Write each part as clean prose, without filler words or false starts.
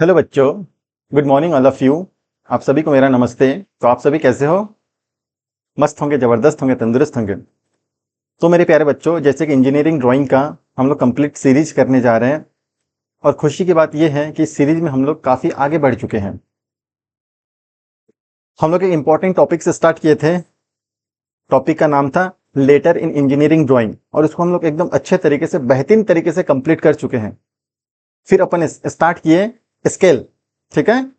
Hello बच्चों, good morning all of you. आप सभी को मेरा नमस्ते। तो आप सभी कैसे हो? मस्त होंगे, ज़बरदस्त होंगे, तंदुरुस्त होंगे। तो मेरे प्यारे बच्चों, जैसे कि इंजीनियरिंग ड्राइंग का हम लोग कंप्लीट सीरीज करने जा रहे हैं और खुशी की बात यह है कि इस सीरीज में हम लोग काफ़ी आगे बढ़ चुके हैं। हम लोग एक इंपॉर्टेंट टॉपिक से स्टार्ट किए थे। टॉपिक का नाम था लेटर इन इंजीनियरिंग ड्राइंग और उसको हम लोग एकदम अच्छे तरीके से, बेहतरीन तरीके से कंप्लीट कर चुके हैं। फिर अपन स्टार्ट किए स्केल। ठीक है,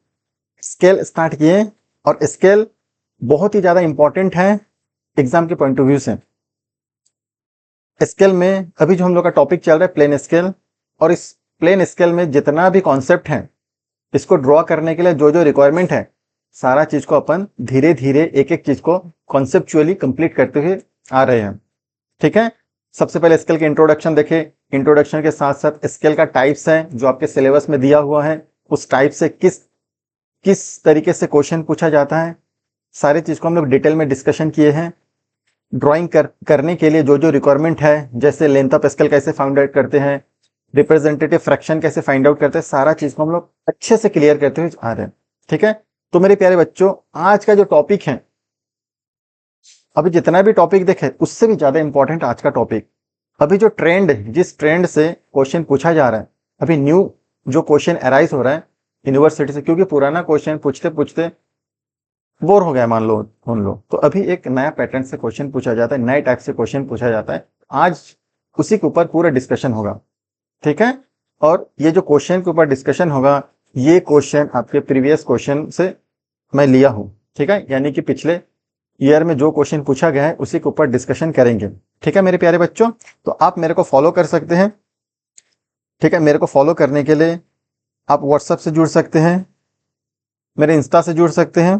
स्केल स्टार्ट किए और स्केल बहुत ही ज़्यादा इंपॉर्टेंट है एग्जाम के पॉइंट ऑफ व्यू से। स्केल में अभी जो हम लोग का टॉपिक चल रहा है प्लेन स्केल, और इस प्लेन स्केल में जितना भी कॉन्सेप्ट है, इसको ड्रॉ करने के लिए जो जो रिक्वायरमेंट है, सारा चीज को अपन धीरे धीरे एक एक चीज को कॉन्सेप्चुअली कंप्लीट करते हुए आ रहे हैं। ठीक है, सबसे पहले स्केल के इंट्रोडक्शन देखे। इंट्रोडक्शन के साथ साथ स्केल का टाइप्स है जो आपके सिलेबस में दिया हुआ है, उस टाइप से किस किस तरीके से क्वेश्चन पूछा जाता है, सारी चीज को हम लोग डिटेल में डिस्कशन किए हैं। ड्राइंग करने के लिए जो जो रिक्वायरमेंट है, जैसे लेंथ ऑफ स्केल कैसे फाइंड आउट करते हैं, रिप्रेजेंटेटिव फ्रैक्शन कैसे फाइंड आउट करते हैं, सारा चीज को हम लोग अच्छे से क्लियर करते हुए आ रहे हैं। ठीक है, तो मेरे प्यारे बच्चों, आज का जो टॉपिक है, अभी जितना भी टॉपिक देखे उससे भी ज्यादा इंपॉर्टेंट आज का टॉपिक, अभी जो ट्रेंड, जिस ट्रेंड से क्वेश्चन पूछा जा रहा है, अभी न्यू जो क्वेश्चन अराइज हो रहा है यूनिवर्सिटी से, क्योंकि पुराना क्वेश्चन पूछते पूछते बोर हो गया मान लो उन लोग, तो अभी एक नया पैटर्न से क्वेश्चन पूछा जाता है, नए टाइप से क्वेश्चन पूछा जाता है। आज उसी के ऊपर पूरा डिस्कशन होगा। ठीक है, और ये जो क्वेश्चन के ऊपर डिस्कशन होगा, ये क्वेश्चन आपके प्रीवियस क्वेश्चन से मैं लिया हूं। ठीक है, यानी कि पिछले ईयर में जो क्वेश्चन पूछा गया है उसी के ऊपर डिस्कशन करेंगे। ठीक है मेरे प्यारे बच्चों, तो आप मेरे को फॉलो कर सकते हैं। ठीक है, मेरे को फॉलो करने के लिए आप व्हाट्सएप से जुड़ सकते हैं, मेरे इंस्टा से जुड़ सकते हैं,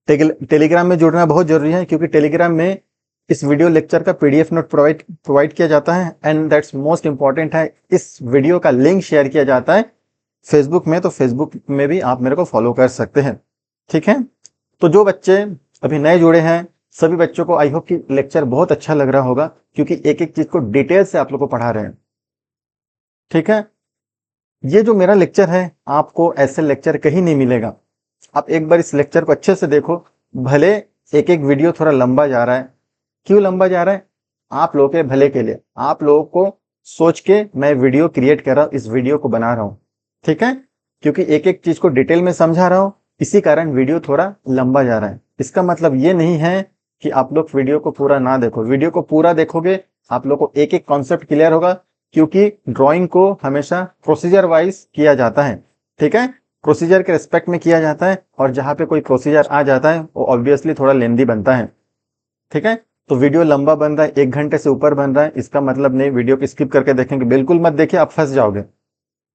टेलीग्राम में जुड़ना बहुत जरूरी है, क्योंकि टेलीग्राम में इस वीडियो लेक्चर का पीडीएफ नोट प्रोवाइड किया जाता है, एंड दैट्स मोस्ट इंपॉर्टेंट है, इस वीडियो का लिंक शेयर किया जाता है फेसबुक में, तो फेसबुक में भी आप मेरे को फॉलो कर सकते हैं। ठीक है, तो जो बच्चे अभी नए जुड़े हैं, सभी बच्चों को आई होप कि लेक्चर बहुत अच्छा लग रहा होगा, क्योंकि एक एक चीज को डिटेल से आप लोग को पढ़ा रहे हैं। ठीक है, ये जो मेरा लेक्चर है, आपको ऐसे लेक्चर कहीं नहीं मिलेगा। आप एक बार इस लेक्चर को अच्छे से देखो। भले एक एक वीडियो थोड़ा लंबा जा रहा है, क्यों लंबा जा रहा है? आप लोगों के भले के लिए, आप लोगों को सोच के मैं वीडियो क्रिएट कर रहा हूं, इस वीडियो को बना रहा हूं। ठीक है, क्योंकि एक एक चीज को डिटेल में समझा रहा हूं, इसी कारण वीडियो थोड़ा लंबा जा रहा है। इसका मतलब ये नहीं है कि आप लोग वीडियो को पूरा ना देखो। वीडियो को पूरा देखोगे, आप लोग को एक एक कॉन्सेप्ट क्लियर होगा, क्योंकि ड्राइंग को हमेशा प्रोसीजर वाइज किया जाता है। ठीक है, प्रोसीजर के रिस्पेक्ट में किया जाता है, और जहां पे कोई प्रोसीजर आ जाता है वो ऑब्वियसली थोड़ा लेंदी बनता है। ठीक है, तो वीडियो लंबा बन रहा है, 1 घंटे से ऊपर बन रहा है, इसका मतलब नहीं वीडियो को स्किप करके देखेंगे, बिल्कुल मत देखिए, आप फंस जाओगे,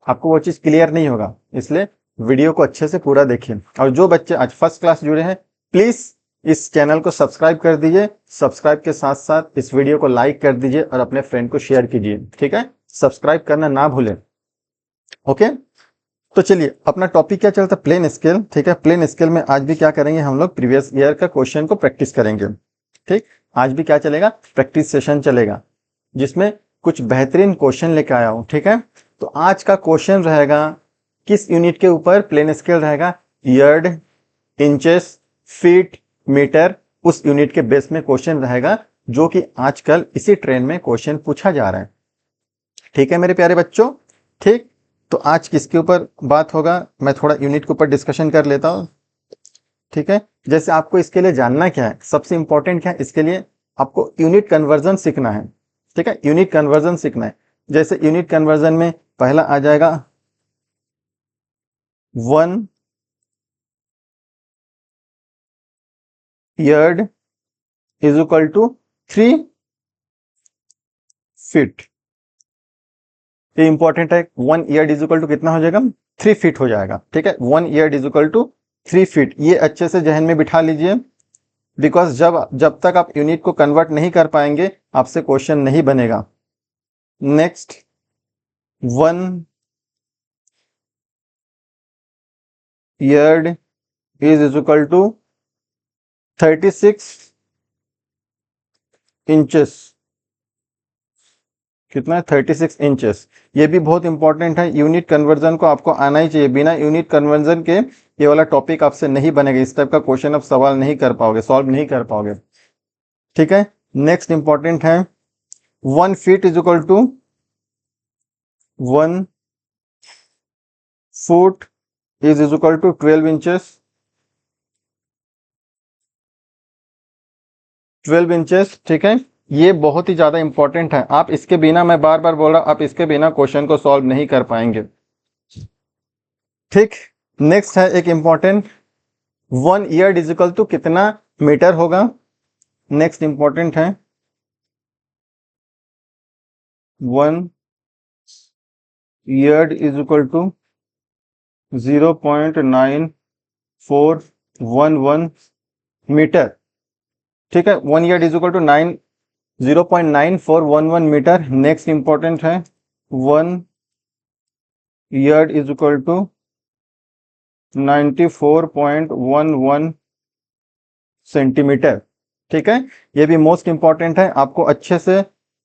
आपको वो चीज क्लियर नहीं होगा। इसलिए वीडियो को अच्छे से पूरा देखिए। और जो बच्चे आज फर्स्ट क्लास जुड़े हैं, प्लीज इस चैनल को सब्सक्राइब कर दीजिए। सब्सक्राइब के साथ साथ इस वीडियो को लाइक कर दीजिए और अपने फ्रेंड को शेयर कीजिए। ठीक है, सब्सक्राइब करना ना भूलें। ओके, तो चलिए, अपना टॉपिक क्या चलता है? Plain scale. ठीक है, प्लेन स्केल में आज भी क्या करेंगे हम लोग? प्रीवियस ईयर का क्वेश्चन को प्रैक्टिस करेंगे। ठीक, आज भी क्या चलेगा? प्रैक्टिस सेशन चलेगा, जिसमें कुछ बेहतरीन क्वेश्चन लेके आया हूं। ठीक है, तो आज का क्वेश्चन रहेगा, किस यूनिट के ऊपर प्लेन स्केल रहेगा? यार्ड, इंचेस, फीट, मीटर, उस यूनिट के बेस में क्वेश्चन रहेगा, जो कि आजकल इसी ट्रेंड में क्वेश्चन पूछा जा रहा है। ठीक है मेरे प्यारे बच्चों, ठीक, तो आज किसके ऊपर बात होगा? मैं थोड़ा यूनिट के ऊपर डिस्कशन कर लेता हूं। ठीक है, जैसे आपको इसके लिए जानना क्या है, सबसे इंपॉर्टेंट क्या है इसके लिए? आपको यूनिट कन्वर्जन सीखना है। ठीक है, यूनिट कन्वर्जन सीखना है। जैसे यूनिट कन्वर्जन में पहला आ जाएगा 1 yard is equal to 3 feet. ये इंपॉर्टेंट है। 1 यार्ड इज इक्वल टू कितना हो जाएगा? 3 फीट हो जाएगा। ठीक है, 1 yard is equal to 3 feet. ये अच्छे से जहन में बिठा लीजिए, बिकॉज जब तक आप यूनिट को कन्वर्ट नहीं कर पाएंगे, आपसे क्वेश्चन नहीं बनेगा। Next, 1 yard is equal to 36 inches. कितना है 36 इंचेस। ये भी बहुत इंपॉर्टेंट है, यूनिट कन्वर्जन को आपको आना ही चाहिए, बिना यूनिट कन्वर्जन के ये वाला टॉपिक आपसे नहीं बनेगा, इस टाइप का क्वेश्चन आप सवाल नहीं कर पाओगे, सॉल्व नहीं कर पाओगे। ठीक है, नेक्स्ट इंपॉर्टेंट है 1 feet is equal to 1 foot is equal to 12 inches. 12 inches, ठीक है, ये बहुत ही ज्यादा इंपॉर्टेंट है। आप इसके बिना, मैं बार बार बोल रहा हूं, आप इसके बिना क्वेश्चन को सॉल्व नहीं कर पाएंगे। ठीक, नेक्स्ट है एक important 1 yard is equal to कितना मीटर होगा। नेक्स्ट इंपॉर्टेंट है 1 yard is equal to 0.9411 metre. ठीक है, 1 yard is equal to 0.9411 metre. Next important है 1 yard is equal to 94.11 centimetre. ठीक है, ये भी मोस्ट इंपॉर्टेंट है, आपको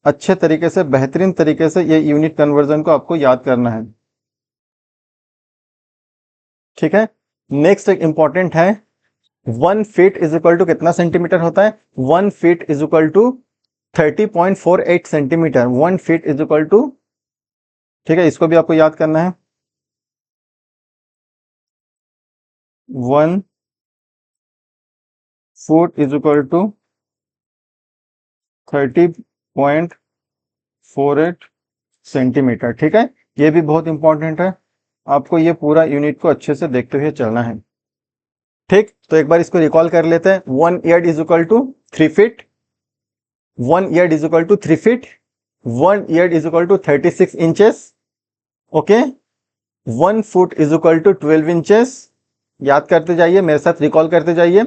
अच्छे तरीके से, बेहतरीन तरीके से ये यूनिट कन्वर्जन को आपको याद करना है। ठीक है, नेक्स्ट एक इंपॉर्टेंट है 1 फीट इज इक्वल टू कितना सेंटीमीटर होता है। 1 feet is equal to 30.48 centimetre. 1 feet is equal to, ठीक है, इसको भी आपको याद करना है। 1 foot is equal to 30.48 centimetre. ठीक है, ये भी बहुत इंपॉर्टेंट है, आपको ये पूरा यूनिट को अच्छे से देखते हुए चलना है। ठीक, तो एक बार इसको रिकॉल कर लेते हैं। 1 yard is equal to 3 feet. 1 yard is equal to 3 feet. 1 yard is equal to 36 inches. Okay, 1 foot is equal to 12 inches. याद करते जाइए, मेरे साथ रिकॉल करते जाइए।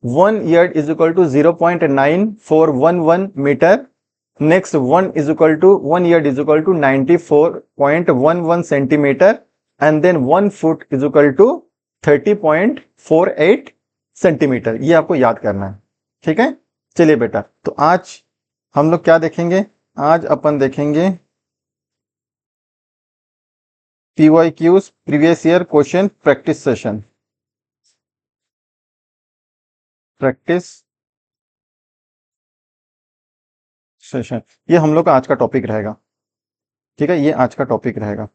1 yard is equal to 0.9411 metre. Next 1 is equal to 1 yard is equal to 94.11 centimetre and then 1 foot is equal to 30.48 centimetre. ये आपको याद करना है। ठीक है, चलिए बेटा, तो आज हम लोग क्या देखेंगे, आज अपन देखेंगे PYQs previous year question practice session. Practice session, ये हम लोग का आज का टॉपिक रहेगा। ठीक है, ये आज का टॉपिक रहेगा।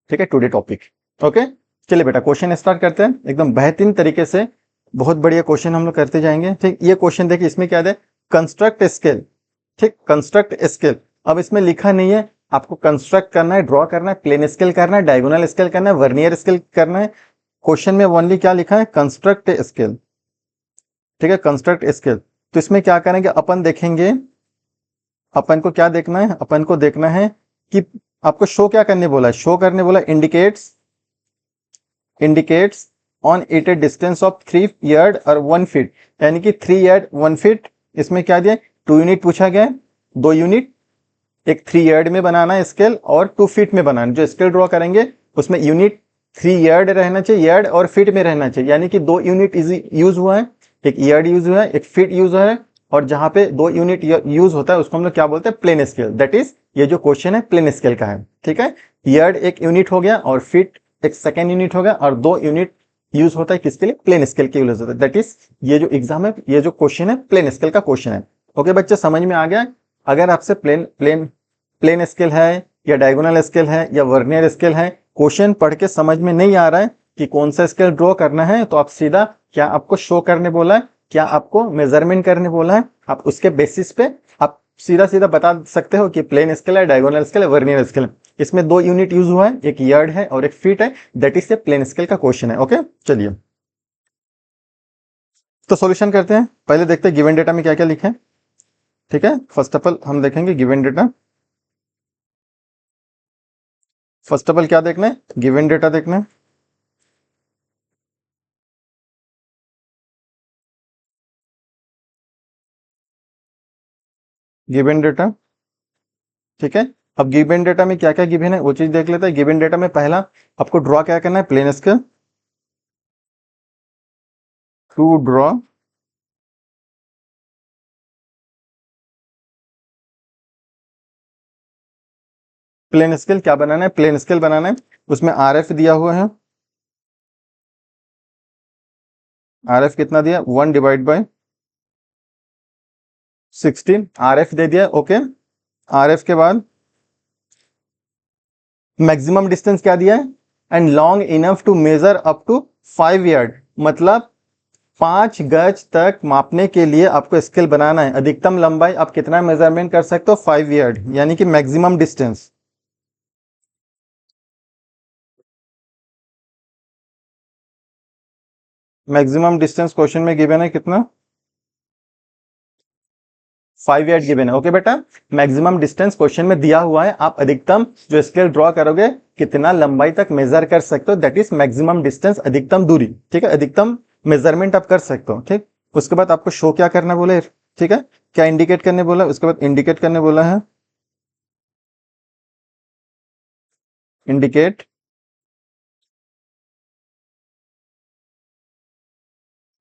ठीक है, टुडे टॉपिक। ओके, चलिए बेटा क्वेश्चन स्टार्ट करते हैं एकदम बेहतरीन तरीके से। बहुत बढ़िया क्वेश्चन हम लोग करते जाएंगे। ठीक, ये क्वेश्चन देखिए, इसमें क्या है, कंस्ट्रक्ट स्केल। ठीक, कंस्ट्रक्ट स्केल। अब इसमें लिखा नहीं है, आपको कंस्ट्रक्ट करना है, ड्रॉ करना है, प्लेन स्केल करना है, डायगोनल स्केल करना है, वर्नियर स्केल करना है। क्वेश्चन में ओनली क्या लिखा है, कंस्ट्रक्ट स्केल। ठीक है, कंस्ट्रक्ट स्केल। तो इसमें क्या करेंगे, अपन देखेंगे, अपन को क्या देखना है, अपन को देखना है कि आपको शो क्या करने बोला है, शो करने बोला indicates on it A distance of 3 yard और 1 फीट, यानी कि 3 यार्ड 1 फीट। इसमें क्या दिया, 2 यूनिट पूछा गया है, 2 यूनिट, एक 3 यार्ड में बनाना है स्केल और 2 फीट में बनाना। जो स्केल ड्रॉ करेंगे उसमें यूनिट 3 यार्ड रहना चाहिए, यार्ड और फीट में रहना चाहिए, यानी कि 2 यूनिट यूज हुआ है, एक यार्ड यूज हुआ है, एक फीट यूज हुआ है। और जहां पे 2 यूनिट यूज होता है उसको हम लोग क्या बोलते हैं, प्लेन स्केल। दैट इज, ये जो क्वेश्चन है प्लेन स्केल का है। ठीक है, यार्ड एक यूनिट हो गया और फीट एक सेकेंड यूनिट हो गया, और 2 यूनिट यूज होता है किसके लिए, प्लेन स्केल के यूज होता है। दैट इज, ये जो एग्जाम है, ये जो क्वेश्चन है प्लेन स्केल का क्वेश्चन है। ओके बच्चे, समझ में आ गया। अगर आपसे प्लेन स्केल है या डायगोनल स्केल है या वर्नियर स्केल है, क्वेश्चन पढ़ के समझ में नहीं आ रहा है कि कौन सा स्केल ड्रॉ करना है, तो आप सीधा, क्या आपको शो करने बोला है, क्या आपको मेजरमेंट करने बोला है, आप उसके बेसिस पे आप सीधा सीधा बता सकते हो कि प्लेन स्केल है, डायगोनल स्केल है, वर्नियर स्केल है। इसमें 2 यूनिट यूज हुआ है, एक यार्ड है और एक फीट है। That is a plain scale का क्वेश्चन है। ओके, चलिए तो सॉल्यूशन करते हैं। पहले देखते हैं गिवन डेटा में क्या क्या लिखा है। ठीक है, फर्स्ट ऑफ ऑल हम देखेंगे given data. First of all क्या देखना है, गिवन डेटा देखना है। गिवन डेटा, ठीक है। अब गिवन डेटा में क्या क्या गिवन है वो चीज देख लेते हैं। गिवन डेटा में पहला आपको ड्रॉ क्या करना है, plain scale. To draw plain scale क्या बनाना है, प्लेन स्केल बनाना है। उसमें RF दिया हुआ है, RF कितना दिया, 1/16 RF दे दिया। ओके, RF के बाद मैक्सिमम डिस्टेंस क्या दिया है, and long enough to measure up to 5 yard, मतलब 5 गज तक मापने के लिए आपको स्केल बनाना है। अधिकतम लंबाई आप कितना मेजरमेंट कर सकते हो, 5 यार्ड, यानी कि maximum distance. Maximum distance question में गिवन है कितना, 5 यार्ड गिवन है। ओके बेटा, मैक्सिमम डिस्टेंस क्वेश्चन में दिया हुआ है, आप अधिकतम जो स्केल ड्रॉ करोगे कितना लंबाई तक मेजर कर सकते हो, दैट इज मैक्सिमम डिस्टेंस, अधिकतम दूरी। ठीक है, अधिकतम मेजरमेंट आप कर सकते हो। ठीक, उसके बाद आपको शो क्या करना बोले, ठीक है, क्या इंडिकेट करने बोला, उसके बाद इंडिकेट करने बोला है, इंडिकेट,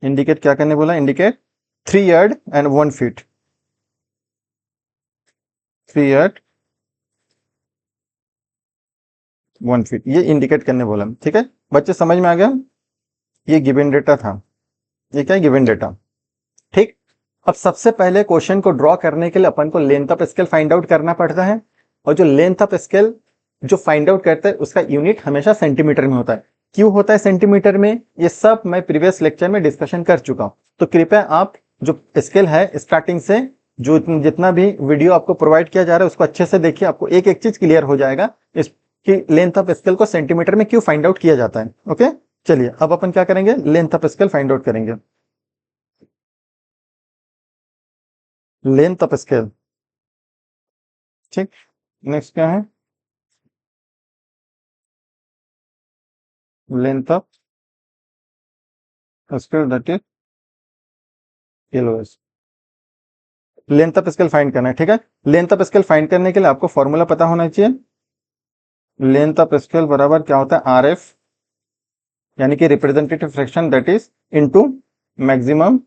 इंडिकेट क्या करने बोला, indicate 3 yard and 1 feet, 3 yard 1 feet, ये इंडिकेट करने बोला। ठीक है बच्चे, समझ में आ गया, ये गिवन डेटा था, ये क्या है, गिवन डेटा। ठीक, अब सबसे पहले क्वेश्चन को ड्रॉ करने के लिए अपन को length of scale find out करना पड़ता है, और जो लेंथ ऑफ स्केल जो फाइंड आउट करता है उसका यूनिट हमेशा सेंटीमीटर में होता है। क्यों होता है सेंटीमीटर में, ये सब मैं प्रीवियस लेक्चर में डिस्कशन कर चुका हूं, तो कृपया आप जो स्केल है स्टार्टिंग से जो जितना भी वीडियो आपको प्रोवाइड किया जा रहा है उसको अच्छे से देखिए, आपको एक एक चीज क्लियर हो जाएगा इसकी लेंथ ऑफ स्केल को सेंटीमीटर में क्यों फाइंड आउट किया जाता है। ओके, चलिए अब अपन क्या करेंगे, length of scale find out करेंगे। लेंथ ऑफ स्केल, ठीक, नेक्स्ट क्या है, length of scale that is किलोस। Length of scale find करना है, ठीक है। लेंथ ऑफ स्केल फाइंड करने के लिए आपको फॉर्मूला पता होना चाहिए, लेंथ ऑफ स्केल बराबर क्या होता है, RF, यानी कि representative fraction that is into maximum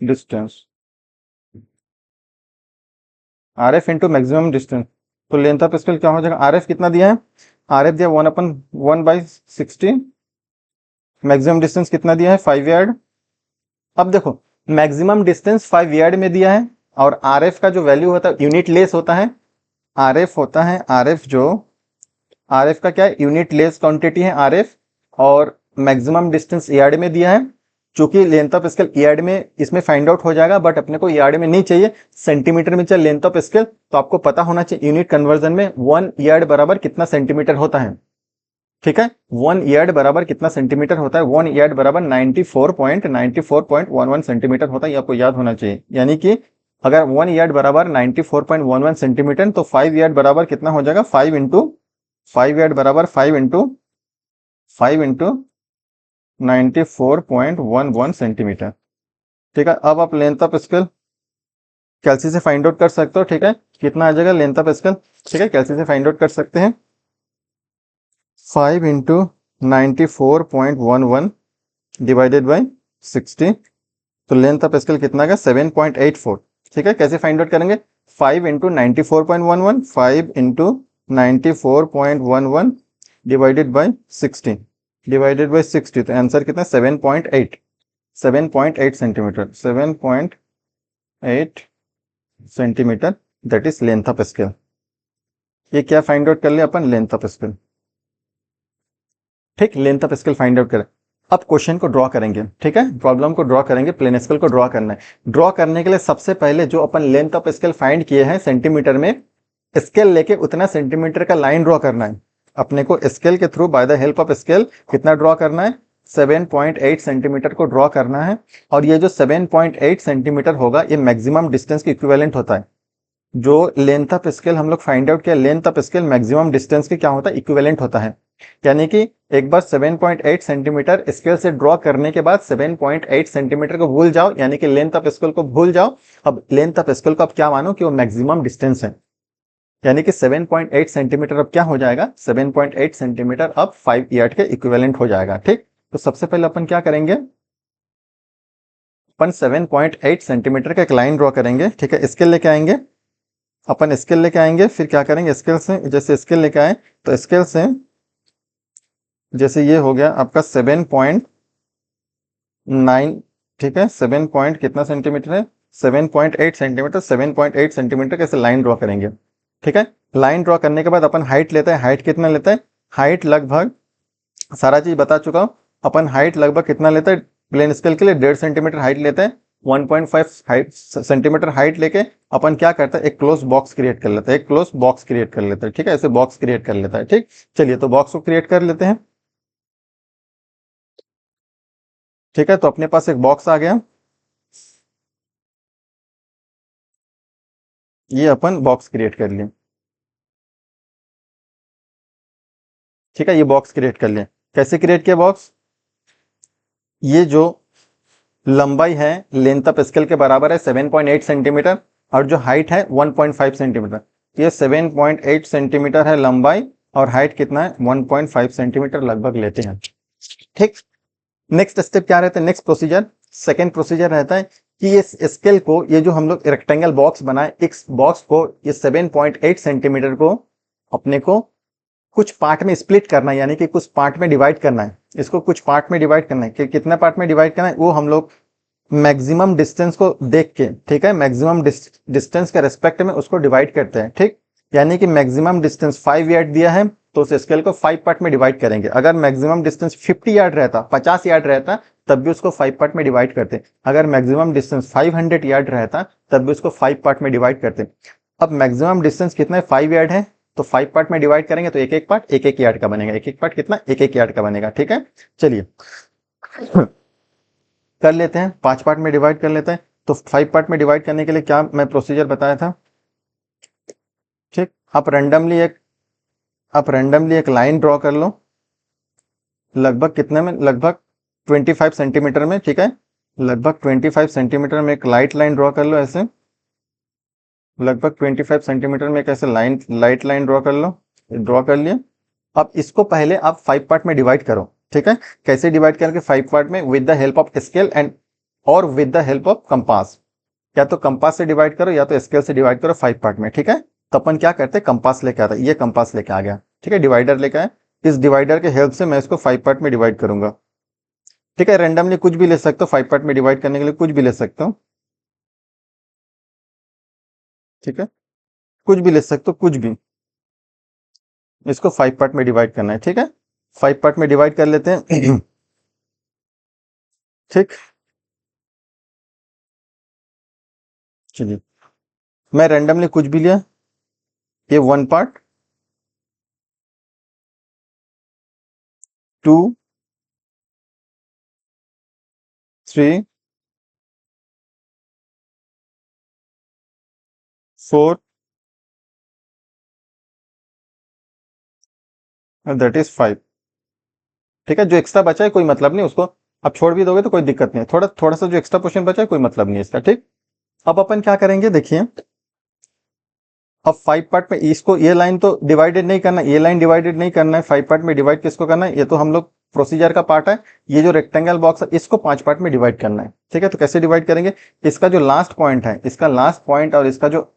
distance, RF into maximum distance. तो लेंथ ऑफ स्केल क्या हो जाएगा, RF कितना दिया है, RF दिया 1/1/16, मैक्सिमम डिस्टेंस कितना दिया है 5 यार्ड। अब देखो मैक्सिमम डिस्टेंस 5 यार्ड में दिया है, और RF का जो वैल्यू होता है यूनिट लेस होता है, RF होता है, RF जो RF का क्या है, यूनिट लेस क्वांटिटी है RF, और मैक्सिमम डिस्टेंस यार्ड में दिया है। चूंकि लेंथ ऑफ स्केल यार्ड में इसमें फाइंड आउट हो जाएगा, बट अपने को यार्ड में नहीं चाहिए, सेंटीमीटर में चाहिए लेंथ ऑफ स्केल, तो आपको पता होना चाहिए यूनिट कन्वर्जन में 1 यार्ड बराबर कितना सेंटीमीटर होता है। ठीक है, 1 यार्ड बराबर कितना सेंटीमीटर होता है, 1 यार्ड बराबर 94.11 सेंटीमीटर होता है, ये आपको याद होना चाहिए। यानी कि अगर 1 यार्ड बराबर 94.11 सेंटीमीटर, तो 5 यार्ड बराबर कितना हो जाएगा, 5 यार्ड बराबर 5 इंटू 94.11 सेंटीमीटर। ठीक है, अब आप लेंथ ऑफ स्केल कैलसी से फाइंड आउट कर सकते हो। ठीक है, कितना आ जाएगा लेंथ ऑफ स्केल, ठीक है, कैलसी से फाइंड आउट कर सकते हैं, 5 इंटू 94.11 डिवाइडेड बाई 60, तो लेंथ ऑफ स्केल कितना का 7.84। ठीक है, कैसे फाइंड आउट करेंगे, 5 into 94.11, 5 into 94.11 divided by 60, divided by 60, तो आंसर कितना 7.8 centimetre, 7.8 centimetre, that is length of scale. ये क्या फाइंड आउट कर लिया अपन, लेंथ ऑफ स्केल। ठीक, length of scale find out करें। अब क्वेश्चन को ड्रॉ करेंगे, ठीक है, प्रॉब्लम को ड्रॉ करेंगे, प्लेन स्केल को ड्रॉ करना है। ड्रॉ करने के लिए सबसे पहले जो अपन लेंथ ऑफ स्केल फाइंड किए हैं सेंटीमीटर में, स्केल लेके उतना सेंटीमीटर का लाइन ड्रॉ करना है अपने को, स्केल के through by the help of scale कितना ड्रॉ करना है, 7.8 सेंटीमीटर को ड्रॉ करना है। और ये जो 7.8 सेंटीमीटर होगा ये मैक्सिमम डिस्टेंस के इक्विवेलेंट होता है। जो लेंथ ऑफ स्केल हम लोग फाइंड आउट किया, length of scale maximum distance के क्या होता है, इक्विवेलेंट होता है। यानी कि एक बार 7.8 सेंटीमीटर स्केल से ड्रॉ करने के बाद 7.8 सेंटीमीटर को भूल जाओ, यानी कि लेंथ ऑफ स्केल को भूल जाओ। अब लेंथ ऑफ स्केल को आप क्या मानो कि वो मैक्सिमम डिस्टेंस है, यानी कि 7.8 सेंटीमीटर अब क्या हो जाएगा, 7.8 सेंटीमीटर अब 5 यार्ड के इक्विवेलेंट हो जाएगा। ठीक, तो सबसे पहले अपन क्या करेंगे, अपन 7.8 सेंटीमीटर का एक लाइन ड्रॉ करेंगे। ठीक है, स्केल लेके आएंगे, अपन स्केल लेके आएंगे, फिर क्या करेंगे स्केल से, जैसे स्केल लेके आए तो स्केल से जैसे ये हो गया आपका 7.9, ठीक है, 7 पॉइंट कितना सेंटीमीटर है, 7.8 सेंटीमीटर, 7.8 सेंटीमीटर कैसे लाइन ड्रॉ करेंगे। ठीक है, लाइन ड्रॉ करने के बाद अपन हाइट लेते हैं, हाइट कितना लेते हैं, हाइट लगभग सारा चीज बता चुका हूं। अपन हाइट लगभग कितना लेते हैं प्लेन स्केल के लिए, 1.5 सेंटीमीटर हाइट लेते हैं। 1.5 हाइट सेंटीमीटर हाइट लेके अपन क्या करते हैं, एक क्लोज बॉक्स क्रिएट कर लेते हैं, एक क्लोज बॉक्स क्रिएट कर लेते हैं। ठीक है, ऐसे बॉक्स क्रिएट कर लेता है। ठीक, चलिए तो बॉक्स को क्रिएट कर लेते हैं। ठीक है, तो अपने पास एक बॉक्स आ गया, ये अपन बॉक्स क्रिएट कर लिए। ठीक है, ये बॉक्स क्रिएट कर लिए। कैसे क्रिएट किया बॉक्स, ये जो लंबाई है लेंथ ऑफ स्केल के बराबर है 7.8 सेंटीमीटर, और जो हाइट है 1.5 सेंटीमीटर। ये 7.8 सेंटीमीटर है लंबाई, और हाइट कितना है 1.5 सेंटीमीटर लगभग लेते हैं। ठीक, नेक्स्ट स्टेप क्या रहता है, नेक्स्ट प्रोसीजर, सेकेंड प्रोसीजर रहता है कि ये स्केल को, ये जो हम लोग रेक्टेंगल बॉक्स बनाए, इस बॉक्स को, ये 7.8 सेंटीमीटर को अपने को कुछ पार्ट में स्प्लिट करना है, यानी कि कुछ पार्ट में डिवाइड करना है। इसको कुछ पार्ट में डिवाइड करना है, कि कितने पार्ट में डिवाइड करना है वो हम लोग मैक्सिमम डिस्टेंस को देख के, ठीक है, मैक्सिमम डिस्टेंस के रेस्पेक्ट में उसको डिवाइड करते हैं। ठीक, यानी कि मैक्सिमम डिस्टेंस 5 यार्ड दिया है तो उस स्केल को 5 पार्ट में डिवाइड करेंगे। अगर मैक्सिमम डिस्टेंस 50 यार्ड रहता, 50 यार्ड रहता, तब भी उसको 5 पार्ट में डिवाइड करते। अगर मैक्सिमम डिस्टेंस 500 यार्ड रहता तब भी उसको 5 पार्ट में डिवाइड करते। अब मैक्सिमम डिस्टेंस कितना है, 5 यार्ड है, तो 5 पार्ट में डिवाइड करेंगे तो एक एक पार्ट एक एक यार्ड का बनेगा, एक एक पार्ट कितना, एक एक यार्ड का बनेगा। ठीक है, चलिए कर लेते हैं, 5 पार्ट में डिवाइड कर लेते हैं। तो 5 पार्ट में डिवाइड करने के लिए क्या मैं प्रोसीजर बताया था। ठीक, आप रैंडमली एक लाइन ड्रॉ कर लो, लगभग कितने में, लगभग 25 सेंटीमीटर में। ठीक है, लगभग 25 सेंटीमीटर में एक लाइट लाइन ड्रॉ कर लो, ऐसे लगभग 25 सेंटीमीटर में एक ऐसे लाइट लाइन ड्रॉ कर लो, ड्रॉ कर लिया। अब इसको पहले आप 5 पार्ट में डिवाइड करो। ठीक है, कैसे डिवाइड करेंगे 5 पार्ट में, with the help of scale and और with the help of compass. या तो कंपास से डिवाइड करो या तो स्केल से डिवाइड करो 5 पार्ट में। ठीक है, तो अपन क्या करते हैं, कंपास लेके आता है, ये कंपास लेके आ गया। ठीक है, डिवाइडर लेके आए, इस डिवाइडर के हेल्प से मैं इसको 5 पार्ट में डिवाइड करूंगा। ठीक है, रैंडमली कुछ भी ले सकते हो, 5 पार्ट में डिवाइड करने के लिए कुछ भी ले सकते हो। ठीक है, कुछ भी ले सकते हो, कुछ भी, इसको 5 पार्ट में डिवाइड करना है। ठीक है, 5 पार्ट में डिवाइड कर लेते हैं ठीक, चलिए मैं रैंडमली कुछ भी लिया, ये 1 पार्ट, 2, 3, 4, दैट इज 5। ठीक है, जो एक्स्ट्रा बचा है कोई मतलब नहीं, उसको आप छोड़ भी दोगे तो कोई दिक्कत नहीं है, थोड़ा थोड़ा सा जो एक्स्ट्रा पोर्शन बचा है कोई मतलब नहीं है इसका। ठीक, अब अपन क्या करेंगे देखिए, अब 5 पार्ट में इसको, ये लाइन तो डिवाइडेड नहीं करना, ये लाइन डिवाइडेड नहीं करना है, 5 पार्ट में डिवाइड किसको करना है, ये तो हम लोग प्रोसीजर का पार्ट है। ये जो रेक्टेंगल बॉक्स है इसको 5 पार्ट में डिवाइड करना है। ठीक है, तो कैसे डिवाइड करेंगे, इसका जो लास्ट पॉइंट है, इसका लास्ट पॉइंट और इसका जो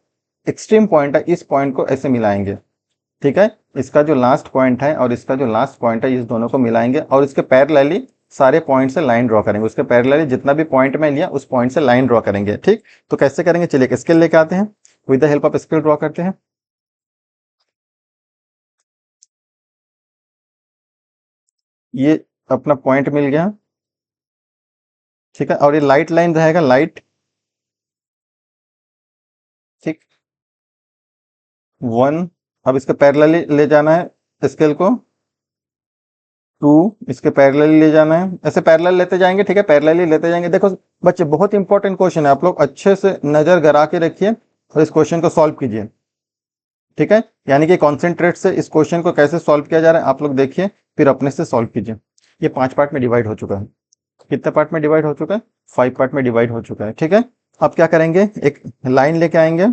एक्सट्रीम पॉइंट है, इस पॉइंट को ऐसे मिलाएंगे। ठीक है, इसका जो लास्ट पॉइंट है और इसका जो लास्ट पॉइंट है, इस दोनों को मिलाएंगे और इसके पैरेलली सारे पॉइंट से लाइन ड्रॉ करेंगे, उसके पैरेलली जितना भी पॉइंट में लिया उस पॉइंट से लाइन ड्रॉ करेंगे। ठीक, तो कैसे करेंगे, चलिए स्केल लेके आते हैं, with the help of scale draw करते हैं। ये अपना पॉइंट मिल गया। ठीक है, और ये लाइट लाइन रहेगा, लाइट। ठीक, 1, अब इसके पैरेलली ले जाना है स्केल को, 2, इसके पैरेलली ले जाना है, ऐसे पैरेलल लेते जाएंगे। ठीक है, पैरेलली लेते जाएंगे। देखो बच्चे, बहुत इंपॉर्टेंट क्वेश्चन है, आप लोग अच्छे से नजर गड़ा के रखिए और इस क्वेश्चन को सॉल्व कीजिए। ठीक है, यानी कि कॉन्सेंट्रेट से इस क्वेश्चन को कैसे सॉल्व किया जा रहा है आप लोग देखिए, फिर अपने से सॉल्व कीजिए। ये 5 पार्ट में डिवाइड हो चुका है, कितने पार्ट में डिवाइड हो चुका है, 5 पार्ट में डिवाइड हो चुका है। ठीक है, अब क्या करेंगे, एक लाइन लेके आएंगे।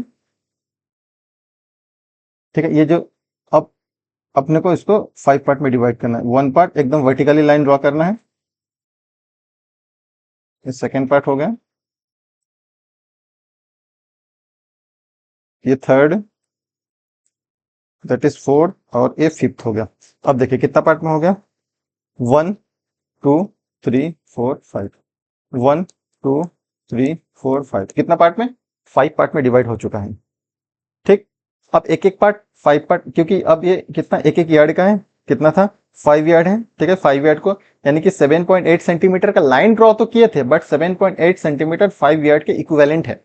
ठीक है, ये जो, अब अपने को इसको 5 पार्ट में डिवाइड करना है, 1 पार्ट एकदम वर्टिकली लाइन ड्रॉ करना है, ये सेकेंड पार्ट हो गया। ये थर्ड, दैट इज फोर्थ, और ये फिफ्थ हो गया। अब देखिए कितना पार्ट में हो गया, 1 2 3 4 5, 1 2 3 4 5, कितना पार्ट में, 5 पार्ट में डिवाइड हो चुका है। ठीक, अब एक एक पार्ट 5 पार्ट, क्योंकि अब ये कितना एक एक यार्ड का है, कितना था 5 यार्ड है। ठीक है, 5 यार्ड को यानी कि 7.8 सेंटीमीटर का लाइन ड्रॉ तो किए थे, बट 7.8 सेंटीमीटर 5 यार्ड के इक्विवेलेंट है।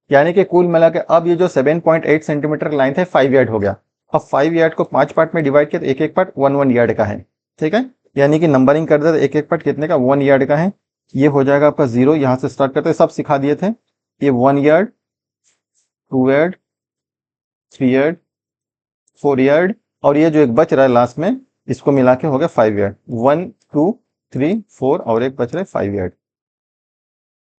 यानी कि कुल मिला के अब ये जो 7.8 सेंटीमीटर लाइन था 5 यार्ड हो गया। अब 5 यार्ड को 5 पार्ट में डिवाइड किया तो एक एक पार्ट 1 यार्ड का है। ठीक है, यानी कि नंबरिंग कर दे तो एक एक पार्ट कितने का, 1 यार्ड का है। ये हो जाएगा आपका 0, यहां से स्टार्ट करते सब सिखा दिए थे। ये 1 यार्ड, 2 यार्ड, 3 यार्ड, 4 यार्ड, और ये जो एक बच रहा है लास्ट में, इसको मिला के हो गया 5 यार्ड। 1 2 3 4 और एक बच रहा है 5 यार्ड।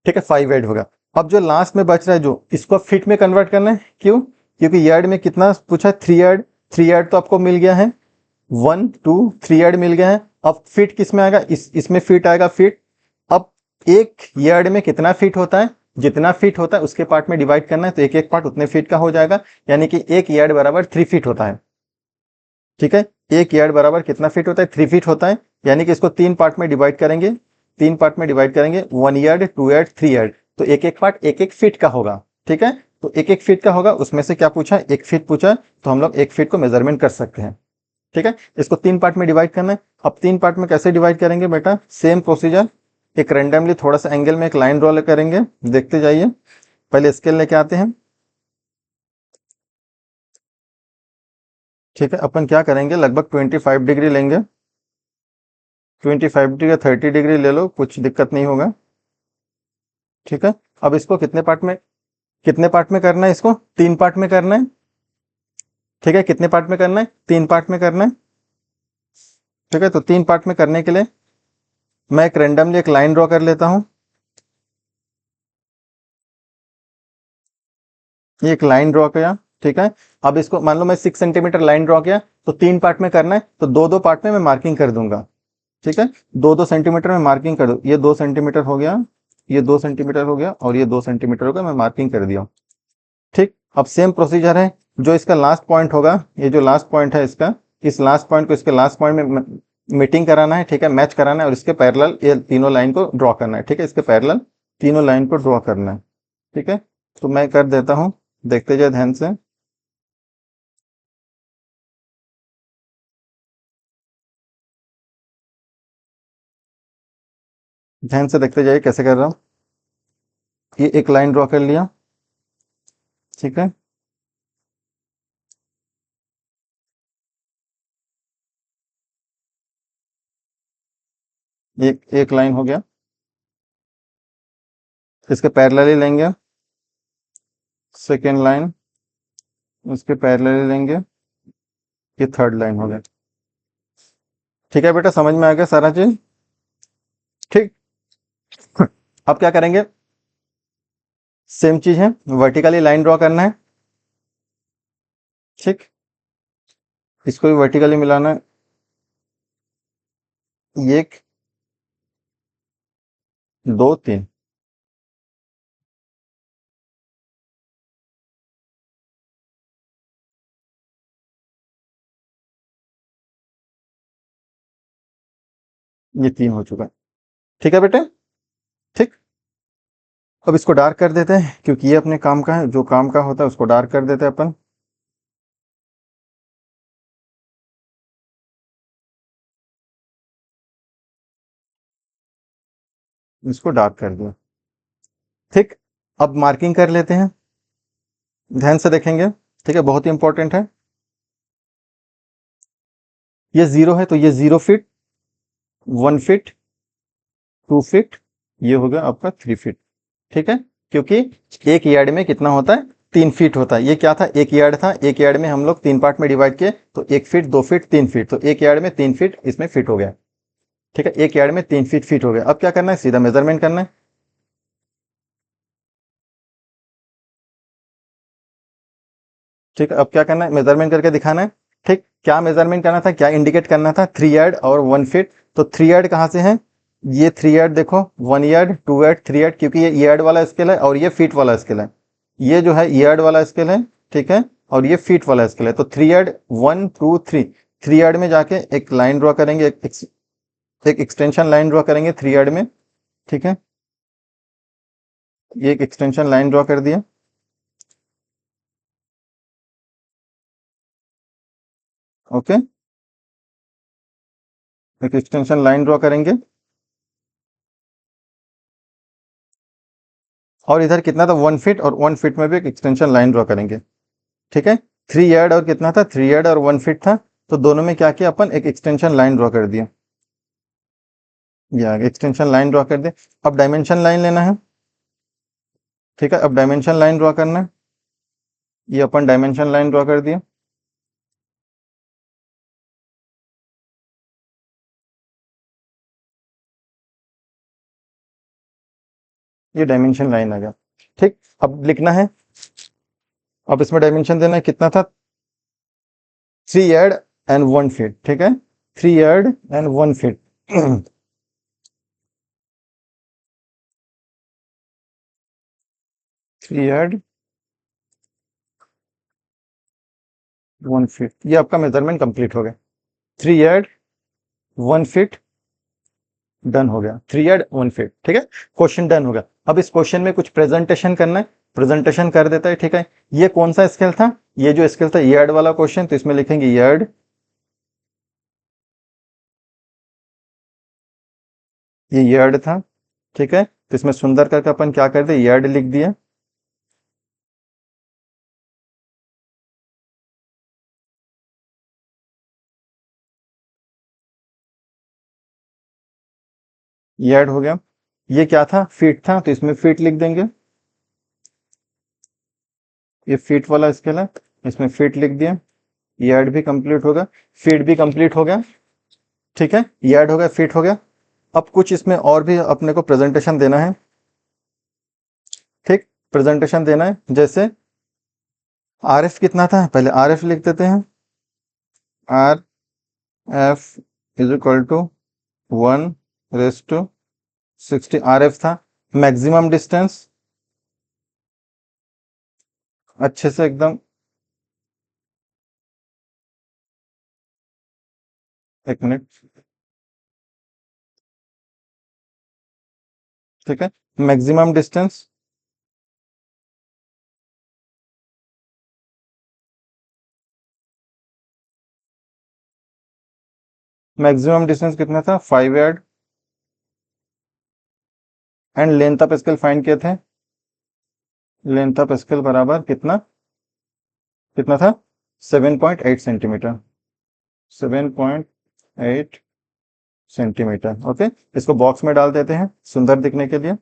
ठीक है, 5 यार्ड होगा। अब जो लास्ट में बच रहा है जो, इसको फीट में कन्वर्ट करना है। क्यों, क्योंकि यार्ड में कितना पूछा, 3 यार्ड। 3 यार्ड तो आपको मिल गया है, 1 2 3 यार्ड मिल गया है। अब फीट किस में आएगा, इसमें फीट आएगा, फीट। अब एक यार्ड में कितना फीट होता है, जितना फीट होता है उसके पार्ट में डिवाइड करना है, तो एक एक पार्ट उतने फीट का हो जाएगा। यानी कि एक यार्ड बराबर 3 फीट होता है। ठीक है, एक यार्ड बराबर कितना फीट होता है, 3 फीट होता है। यानी कि इसको 3 पार्ट में डिवाइड करेंगे, 3 पार्ट में डिवाइड करेंगे, 1 यार्ड, 2 यार्ड, 3 यार्ड, तो एक एक पार्ट एक एक फीट का होगा। ठीक है, तो एक एक फीट का होगा, उसमें से क्या पूछा, 1 फीट पूछा, तो हम लोग 1 फीट को मेजरमेंट कर सकते हैं। ठीक है, इसको 3 पार्ट में डिवाइड करना है। अब 3 पार्ट में कैसे डिवाइड करेंगे बेटा, सेम प्रोसीजर, एक रैंडमली थोड़ा सा एंगल में एक लाइन ड्रॉ करेंगे, देखते जाइए। पहले स्केल लेके आते हैं। ठीक है, अपन क्या करेंगे, लगभग 25 डिग्री लेंगे, 25 डिग्री या 30 डिग्री ले लो, कुछ दिक्कत नहीं होगा। ठीक है, अब इसको कितने पार्ट में करना है, इसको 3 पार्ट में करना है। ठीक है, कितने पार्ट में करना है, 3 पार्ट में करना है। ठीक है, तो 3 पार्ट में करने के लिए मैं एक रैंडमली एक लाइन ड्रॉ कर लेता हूं। ये एक लाइन ड्रॉ किया। ठीक है, अब इसको मान लो मैं 6 सेंटीमीटर लाइन ड्रॉ किया, तो 3 पार्ट में करना है, तो 2 2 पार्ट में मैं मार्किंग कर दूंगा। ठीक है, 2 2 सेंटीमीटर में मार्किंग कर दो, ये 2 सेंटीमीटर हो गया, ये 2 सेंटीमीटर हो गया, और ये 2 सेंटीमीटर हो गया, मैं मार्किंग कर दिया। ठीक, अब सेम प्रोसीजर है, जो इसका लास्ट पॉइंट होगा, ये जो लास्ट पॉइंट है इसका, इस लास्ट पॉइंट को इसके लास्ट पॉइंट में मीटिंग कराना है। ठीक है, मैच कराना है, और इसके पैरेलल ये तीनों लाइन को ड्रॉ करना है। ठीक है, इसके पैरेलल तीनों लाइन को ड्रॉ करना है। ठीक है, तो मैं कर देता हूं, देखते जाए ध्यान से। ध्यान से देखते जाइए कैसे कर रहा हूं। ये एक लाइन ड्रॉ कर लिया। ठीक है, एक लाइन हो गया, इसके पैरेलल ही लेंगे। सेकेंड लाइन, उसके पैरेलल ही लेंगे। ये थर्ड लाइन हो गया। ठीक है बेटा, समझ में आ गया सारा चीज। ठीक, अब क्या करेंगे, सेम चीज है, वर्टिकली लाइन ड्रॉ करना है। ठीक, इसको भी वर्टिकली मिलाना है, एक 2 3। ये 3 हो चुका है। ठीक है बेटे, ठीक, अब इसको डार्क कर देते हैं, क्योंकि ये अपने काम का है, जो काम का होता है उसको डार्क कर देते हैं अपन। इसको डार्क कर दिया। ठीक, अब मार्किंग कर लेते हैं, ध्यान से देखेंगे। ठीक है, बहुत ही इंपॉर्टेंट है। ये 0 है, तो ये 0 फीट, 1 फीट, 2 फीट, ये हो गया आपका 3 फीट। ठीक है, क्योंकि एक यार्ड में कितना होता है, 3 फीट होता है। ये क्या था, एक यार्ड था, एक यार्ड में हम लोग 3 पार्ट में डिवाइड किए, तो 1 फीट, 2 फीट, 3 फीट, तो एक यार्ड में 3 फीट इसमें फिट हो गया। ठीक है, एक यार्ड में 3 फीट फिट हो गया। अब क्या करना है, सीधा मेजरमेंट करना है। ठीक है, अब क्या करना है, मेजरमेंट करके दिखाना है। ठीक, क्या मेजरमेंट करना था, क्या इंडिकेट करना था, 3 यार्ड और 1 फीट। तो 3 यार्ड कहाँ से है, ये 3 यार्ड देखो, 1 यार्ड, 2 यार्ड, 3 यार्ड, क्योंकि ये यार्ड वाला स्केल है और ये फीट वाला स्केल है। ये जो है यार्ड वाला स्केल है। ठीक है, और ये फीट वाला स्केल है। तो 3 ऐड 1 2 3, 3 ऐड में जाके एक लाइन ड्रॉ करेंगे, एक एक्सटेंशन लाइन ड्रॉ करेंगे 3 ऐड में। ठीक है, ये एक एक्सटेंशन लाइन ड्रॉ कर दिया। ओके, एक एक्सटेंशन लाइन ड्रॉ करेंगे, और इधर कितना था 1 फीट, और 1 फीट में भी एक एक्सटेंशन लाइन ड्रॉ करेंगे। ठीक है, 3 ऐड और कितना था 3 ऐड और 1 फीट था, तो दोनों में क्या किया अपन, एक एक्सटेंशन लाइन ड्रॉ कर दिया। या एक्सटेंशन लाइन ड्रॉ कर दिया। अब डायमेंशन लाइन लेना है। ठीक है, अब डायमेंशन लाइन ड्रॉ करना है, ये अपन डायमेंशन लाइन ड्रॉ कर दिया। ये डायमेंशन लाइन आ गया। ठीक, अब लिखना है, अब इसमें डायमेंशन देना है, कितना था 3 ऐड एंड 1 फीट। ठीक है, 3 add and 1 feet. 3 add 1 feet, ये आपका मेजरमेंट कंप्लीट हो गया। 3 ऐड 1 फीट डन हो गया, 3 ऐड 1 फीट। ठीक है, क्वेश्चन डन हो गया। अब इस क्वेश्चन में कुछ प्रेजेंटेशन करना है, प्रेजेंटेशन कर देता है। ठीक है, ये कौन सा स्केल था, ये जो स्केल था यार्ड वाला क्वेश्चन, तो इसमें लिखेंगे यार्ड, ये यार्ड था। ठीक है, तो इसमें सुंदर करके अपन क्या कर दे, यार्ड लिख दिया। यार्ड हो गया। ये क्या था, फीट था, तो इसमें फीट लिख देंगे। ये फीट वाला स्केल है, इसमें फीट लिख दिया। यार्ड भी कंप्लीट होगा, फीट भी कंप्लीट हो गया। ठीक है, यार्ड हो गया, फीट हो गया। अब कुछ इसमें और भी अपने को प्रेजेंटेशन देना है। ठीक, प्रेजेंटेशन देना है, जैसे आर एफ कितना था, पहले आर एफ लिख देते हैं। R F is equal to 1:60। R F था। मैक्सिमम डिस्टेंस, अच्छे से एकदम, एक मिनट। ठीक है, मैक्सिमम डिस्टेंस, मैक्सिमम डिस्टेंस कितना था 5 yard. And length of scale find किए थे, लेंथ ऑफ स्केल बराबर कितना, कितना था 7.8 सेंटीमीटर, 7.8 सेंटीमीटर। ओके, इसको बॉक्स में डाल देते हैं सुंदर दिखने के लिए।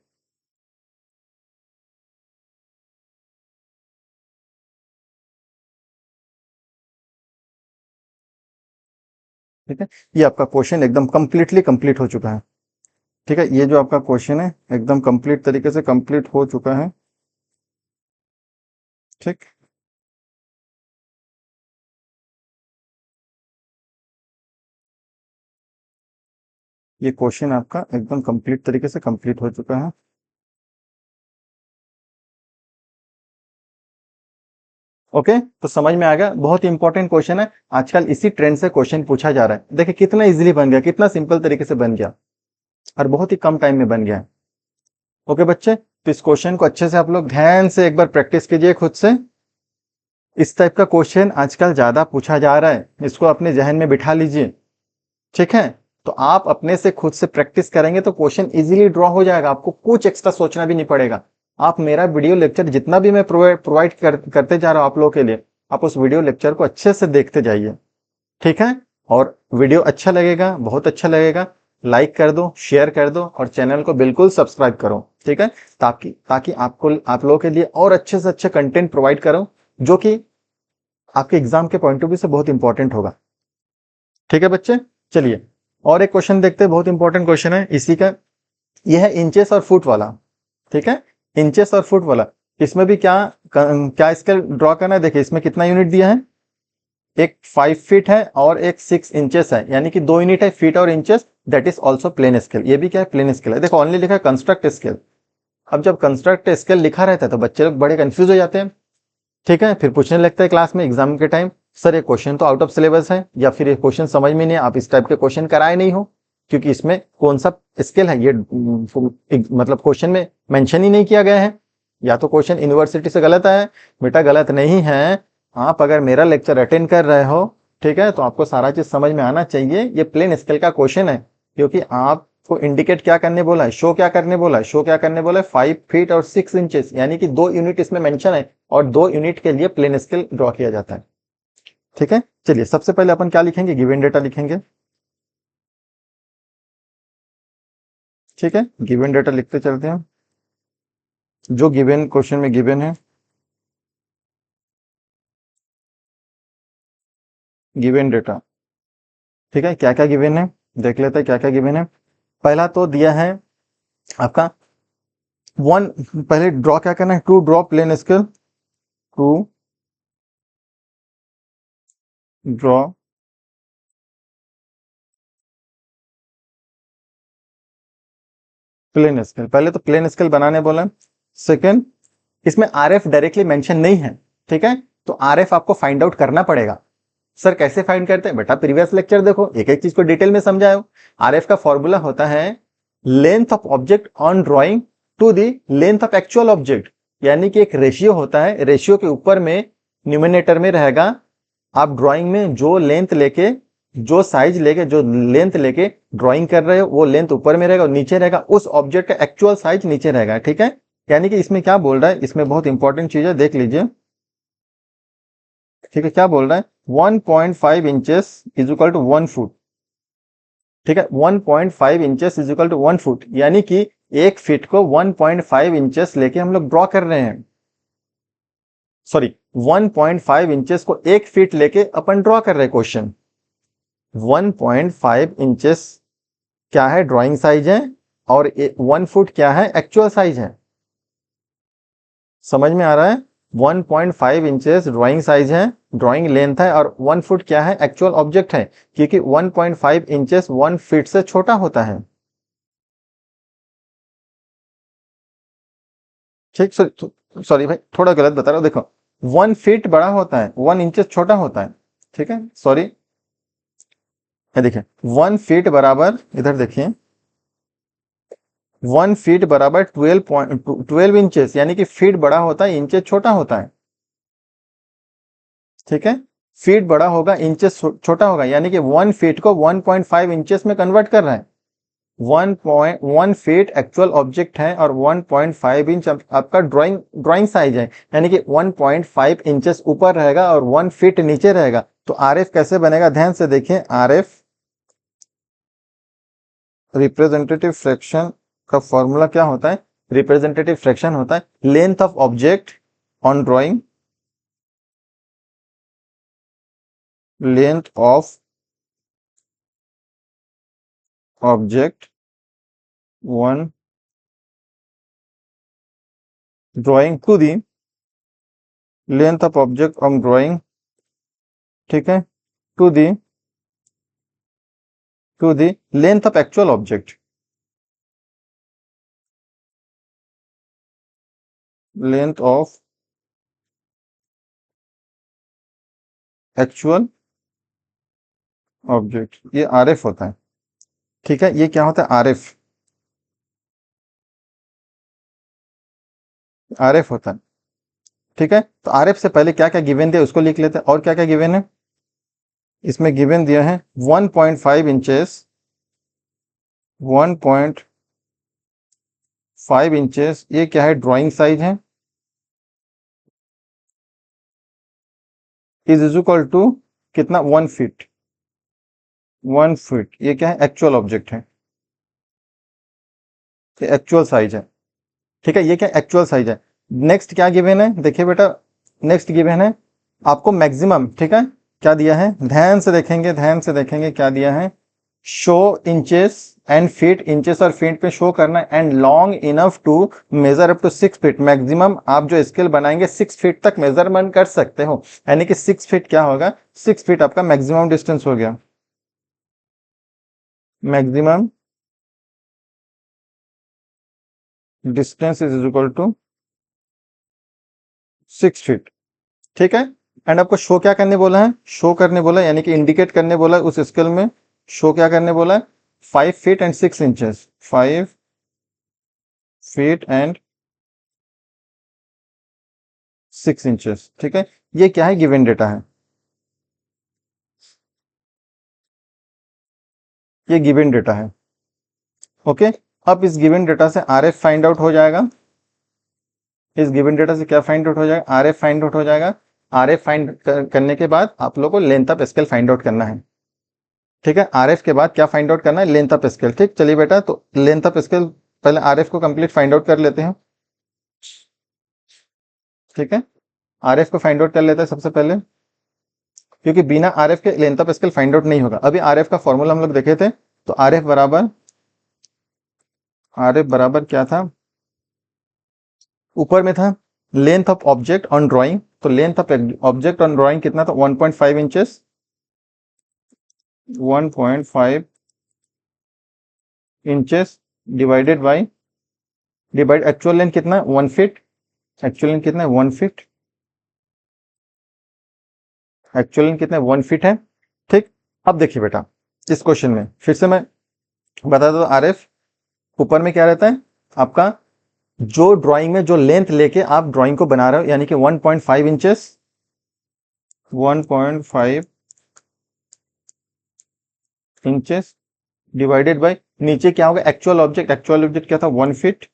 ठीक है, ये आपका क्वेश्चन एकदम कंप्लीटली कंप्लीट हो चुका है। ठीक है, ये जो आपका क्वेश्चन है एकदम कंप्लीट तरीके से कंप्लीट हो चुका है। ठीक, ये क्वेश्चन आपका एकदम कंप्लीट तरीके से कंप्लीट हो चुका है। ओके, तो समझ में आ गया, बहुत इंपॉर्टेंट क्वेश्चन है। आजकल इसी ट्रेंड से क्वेश्चन पूछा जा रहा है। देखिए कितना इजीली बन गया, कितना सिंपल तरीके से बन गया, और बहुत ही कम टाइम में बन गया है। ओके बच्चे, तो इस क्वेश्चन को अच्छे से आप लोग ध्यान से एक बार प्रैक्टिस कीजिए खुद से। इस टाइप का क्वेश्चन आजकल ज्यादा पूछा जा रहा है, इसको अपने जहन में बिठा लीजिए। ठीक है, तो आप अपने से खुद से प्रैक्टिस करेंगे तो क्वेश्चन इजीली ड्रॉ हो जाएगा, आपको कुछ एक्स्ट्रा सोचना भी नहीं पड़ेगा। आप मेरा वीडियो लेक्चर जितना भी मैं प्रोवाइड करते जा रहा हूं आप लोगों के लिए, आप उस वीडियो लेक्चर को अच्छे से देखते जाइए। ठीक है, और वीडियो अच्छा लगेगा, बहुत अच्छा लगेगा, लाइक कर दो, शेयर कर दो, और चैनल को बिल्कुल सब्सक्राइब करो। ठीक है, ताकि ताकि आपको, आप लोगों के लिए और अच्छे से अच्छे कंटेंट प्रोवाइड करूं, जो कि आपके एग्जाम के पॉइंट ऑफ व्यू से बहुत इंपॉर्टेंट होगा। ठीक है बच्चे, चलिए और एक क्वेश्चन देखते हैं, बहुत इंपॉर्टेंट क्वेश्चन है इसी का। यह है इंचेस और फुट वाला। ठीक है, इंचेस और फुट वाला, इसमें भी क्या क्या स्केल ड्रॉ करना है। देखिए इसमें कितना यूनिट दिया है, एक 5 फीट है और एक 6 इंचेस है, यानी कि 2 यूनिट है, फीट और inches. That is also plain scale. ये भी क्या है, प्लेन स्केल है। देखो ऑनली लिखा है कंस्ट्रक्ट स्केल। अब जब कंस्ट्रक्ट स्केल लिखा रहता है तो बच्चे लोग बड़े कंफ्यूज हो जाते हैं। ठीक है, फिर पूछने लगता है क्लास में एग्जाम के टाइम, सर ये क्वेश्चन तो आउट ऑफ सिलेबस है, या फिर ये क्वेश्चन समझ में नहीं है, आप इस टाइप के क्वेश्चन कराए नहीं हो, क्योंकि इसमें कौन सा स्केल है ये मतलब क्वेश्चन में मेंशन ही नहीं किया गया है, या तो क्वेश्चन यूनिवर्सिटी से गलत है। बेटा गलत नहीं है, आप अगर मेरा लेक्चर अटेंड कर रहे हो, ठीक है, तो आपको सारा चीज समझ में आना चाहिए। ये प्लेन स्केल का क्वेश्चन है, क्योंकि आपको इंडिकेट क्या करने बोला है, शो क्या करने बोला है, शो क्या करने बोला है, 5 फीट और 6 इंचेस, यानी कि 2 यूनिट इसमें मेंशन है, और 2 यूनिट के लिए प्लेन स्केल ड्रॉ किया जाता है। ठीक है, चलिए सबसे पहले अपन क्या लिखेंगे, गिवन डेटा लिखेंगे। ठीक है, गिवन डेटा लिखते चलते हैं, जो गिवन क्वेश्चन में गिवन है, गिवन डेटा। ठीक है, क्या क्या गिवन है देख लेते हैं, क्या क्या गिवन है। पहला तो दिया है आपका वन, पहले ड्रॉ क्या करना है, to draw plain scale, to draw plain scale. पहले तो प्लेन स्केल बनाने बोला। सेकंड, इसमें आरएफ डायरेक्टली मेंशन नहीं है, ठीक है, तो आरएफ आपको फाइंड आउट करना पड़ेगा। सर कैसे फाइंड करते हैं, बेटा प्रीवियस लेक्चर देखो, एक एक चीज को डिटेल में समझाओ। आरएफ का फॉर्मूला होता है length of object on drawing to the length of actual object, यानी कि एक रेशियो होता है, रेशियो के ऊपर में न्यूमिनेटर में रहेगा, आप ड्राइंग में जो लेंथ लेके, जो साइज लेके, जो लेंथ लेके ड्राइंग कर रहे हो, वो लेंथ ऊपर में रहेगा और नीचे रहेगा उस ऑब्जेक्ट का एक्चुअल साइज नीचे रहेगा। ठीक है, यानी कि इसमें क्या बोल रहा है, इसमें बहुत इंपॉर्टेंट चीज है, देख लीजिए। ठीक है, क्या बोल रहा है, 1.5 inches is equal to 1 foot. ठीक है, 1.5 inches is equal to 1 foot, यानी कि 1 फीट को 1.5 इंचेस लेके हम लोग ड्रॉ कर रहे हैं। सॉरी, 1.5 इंचेस को 1 फीट लेके अपन ड्रॉ कर रहे हैं क्वेश्चन। 1.5 इंचेस क्या है, ड्राइंग साइज है, और 1 फुट क्या है, एक्चुअल साइज है। समझ में आ रहा है, 1.5 इंचेस ड्राइंग साइज है, ड्राइंग लेंथ है, और 1 फुट क्या है, एक्चुअल ऑब्जेक्ट है, क्योंकि 1.5 इंचेस 1 फीट से छोटा होता है। ठीक, सॉरी भाई, थोड़ा गलत बता रहा हूं, देखो 1 फीट बड़ा होता है, 1 इंचेस छोटा होता है। ठीक है, सॉरी, ये देखिए 1 फीट बराबर, इधर देखिए 1 फीट बराबर 12 इंचेस, यानी कि फीट बड़ा होता है, इंचेस छोटा होता है। ठीक है, फीट बड़ा होगा, इंचेस छोटा होगा, यानी कि 1 फीट को 1.5 इंचेस में कन्वर्ट कर रहा है। 1.1 फीट एक्चुअल ऑब्जेक्ट है, और 1.5 इंच आपका ड्राइंग ड्राइंग साइज है, यानी कि 1.5 इंचेस ऊपर रहेगा और 1 फीट नीचे रहेगा। तो आरएफ कैसे बनेगा, ध्यान से देखिए, आरएफ रिप्रेजेंटेटिव फ्रैक्शन का फॉर्मूला क्या होता है, रिप्रेजेंटेटिव फ्रैक्शन होता है length of object on drawing, length of object on drawing to the length of object on drawing. ठीक है, to the length of actual object, length of actual object, ये RF होता है। ठीक है, ये क्या होता है, आरएफ, आरएफ होता है। ठीक है, तो आरएफ से पहले क्या क्या गिवन दिया उसको लिख लेते हैं, और क्या क्या गिवन है, इसमें गिवन दिया है 1.5 इंचेस, 1.5 इंचेस, ये क्या है, ड्राइंग साइज है, इज इक्वल टू कितना, 1 फीट, 1 फीट, ये क्या है, एक्चुअल ऑब्जेक्ट है, एक्चुअल साइज है। ठीक है, ये क्या एक्चुअल साइज है। नेक्स्ट क्या गिवन है, देखिए बेटा, नेक्स्ट गिवन है आपको मैक्सिमम। ठीक है, क्या दिया है, ध्यान से देखेंगे, ध्यान से देखेंगे, क्या दिया है, show inches and feet, inches और फीट पे शो करना, and long enough to measure up to 6 feet. Maximum आप जो स्केल बनाएंगे 6 फीट तक मेजरमेंट कर सकते हो, यानी कि 6 फीट क्या होगा, 6 फीट आपका मैक्सिमम डिस्टेंस हो गया, maximum distance is equal to 6 feet. ठीक है। एंड आपको शो क्या करने बोला है, शो करने बोला है, यानी कि इंडिकेट करने बोला है उस स्केल में। शो क्या करने बोला है, 5 feet and 6 inches, 5 feet and 6 inches. ठीक है, ये क्या है, गिवन डेटा है, ये गिवन डेटा है। ओके, अब इस गिवन डेटा से आर एफ फाइंड आउट हो जाएगा। इस गिवन डेटा से क्या फाइंड आउट हो जाएगा, आर एफ फाइंड आउट हो जाएगा। आर एफ फाइंड करने के बाद आप लोगों को length of scale find out करना है। ठीक है, आर एफ के बाद क्या फाइंड आउट करना है, लेंथ ऑफ स्केल। ठीक, चलिए बेटा, तो लेंथ ऑफ स्केल पहले आर एफ को कंप्लीट फाइंड आउट कर लेते हैं। ठीक है, आर एफ को फाइंड आउट कर लेते हैं सबसे पहले, क्योंकि बिना आर एफ के length of scale find out नहीं होगा। अभी आर एफ का फॉर्मूला हम लोग देखे थे, तो आर एफ बराबर क्या था, ऊपर में था length of object on drawing. तो length of object on drawing कितना था, 1.5 inches, 1.5 inches divided by, divide actual length कितना है, 1 फीट। एक्चुअल लेंथ कितना है, 1 फीट। एक्चुअल लेंथ कितना है, 1 फीट है। ठीक, अब देखिए बेटा, इस क्वेश्चन में फिर से मैं बता दो, आर एफ ऊपर में क्या रहता है आपका, जो ड्राइंग में जो लेंथ लेके आप ड्राइंग को बना रहे हो, यानी कि 1.5 इंचेस, 1.5 इंचेस डिवाइडेड बाय, नीचे क्या होगा, एक्चुअल ऑब्जेक्ट। एक्चुअल ऑब्जेक्ट क्या था, 1 फीट,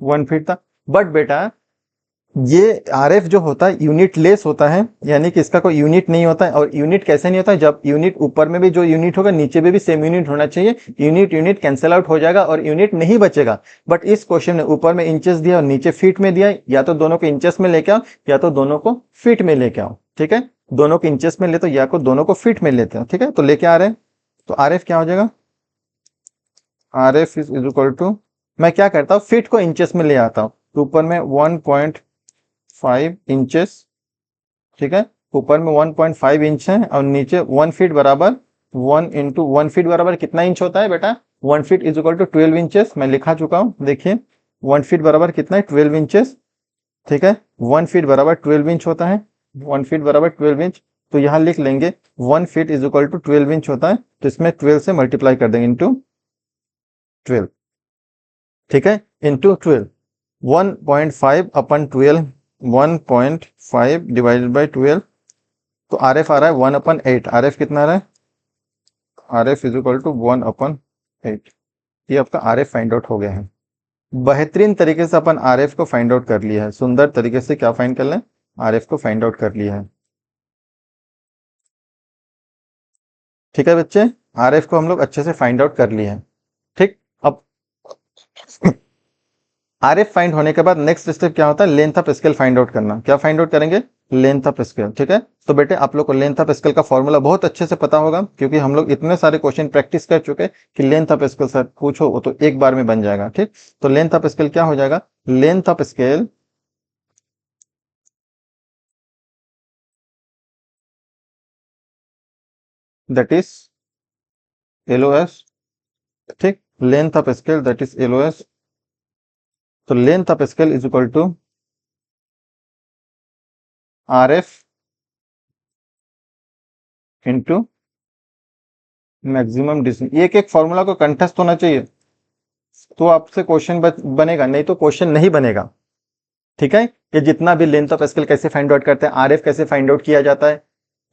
1 फीट था। बट बेटा ये आर एफ जो होता है यूनिट लेस होता है, यानी कि इसका कोई यूनिट नहीं होता है। और यूनिट कैसे नहीं होता है, जब यूनिट ऊपर में भी जो यूनिट होगा नीचे में भी सेम यूनिट होना चाहिए। यूनिट यूनिट कैंसिल आउट हो जाएगा और यूनिट नहीं बचेगा। बट इस क्वेश्चन में ऊपर में इंचेस दिया और नीचे फीट में दिया, या तो दोनों को इंचेस में लेके आओ या तो दोनों को फीट में लेके आओ। ठीक है, दोनों को इंचेस में लेते हो या को दोनों को फीट में लेते हो। ठीक है, तो लेके आ रहे हैं, तो आर एफ क्या हो जाएगा, R F is equal to, मैं क्या करता हूँ, फीट को इंचेस में ले आता हूँ, तो ऊपर में 1.5 इंचेस। ठीक है, ऊपर में 1.5 इंच है और नीचे 1 फीट बराबर 1 इंटू 1 फीट बराबर कितना इंच होता है बेटा, 1 feet is equal to 12 inches. मैं लिखा चुका हूं, देखिए 1 फीट बराबर कितना है, 12 इंचेस। ठीक है, 1 फीट बराबर 12 इंच होता है, 1 फीट बराबर 12 इंच। तो यहां लिख लेंगे 1 feet is equal to 12 inch होता है, तो इसमें 12 से मल्टीप्लाई कर देंगे, इंटू 12। ठीक है, इंटू 12, 1.5 अपन 12, 1.5 डिवाइडेड बाई 12, तो आर एफ आ रहा है 1/8। आर एफ कितना आ रहा है, R F is equal to 1/8। ये आपका आर एफ फाइंड आउट हो गया है। बेहतरीन तरीके से अपन आर एफ को फाइंड आउट कर लिया है, सुंदर तरीके से क्या फाइंड कर लें, आर एफ को फाइंड आउट कर लिया है। ठीक है बच्चे, आर एफ को हम लोग अच्छे से फाइंड आउट कर लिए हैं। ठीक, अब आर एफ फाइंड होने के बाद नेक्स्ट स्टेप क्या होता है, length of scale find out करना। क्या फाइंड आउट करेंगे, लेंथ ऑफ स्केल। ठीक है, तो बेटे आप लोग को लेंथ ऑफ स्केल का फॉर्मूला बहुत अच्छे से पता होगा, क्योंकि हम लोग इतने सारे क्वेश्चन प्रैक्टिस कर चुके कि लेंथ ऑफ स्केल सर पूछो वो तो एक बार में बन जाएगा। ठीक, तो लेंथ ऑफ स्केल क्या हो जाएगा, length of scale that is LOS. ठीक, length of scale that is LOS. तो length of scale is equal to R F into maximum distance. एक एक फॉर्मूला को कंठस्थ होना चाहिए, तो आपसे क्वेश्चन बनेगा, नहीं तो क्वेश्चन नहीं बनेगा। ठीक है, ये जितना भी लेंथ ऑफ स्केल कैसे फाइंड आउट करते हैं, आर एफ कैसे फाइंड आउट किया जाता है,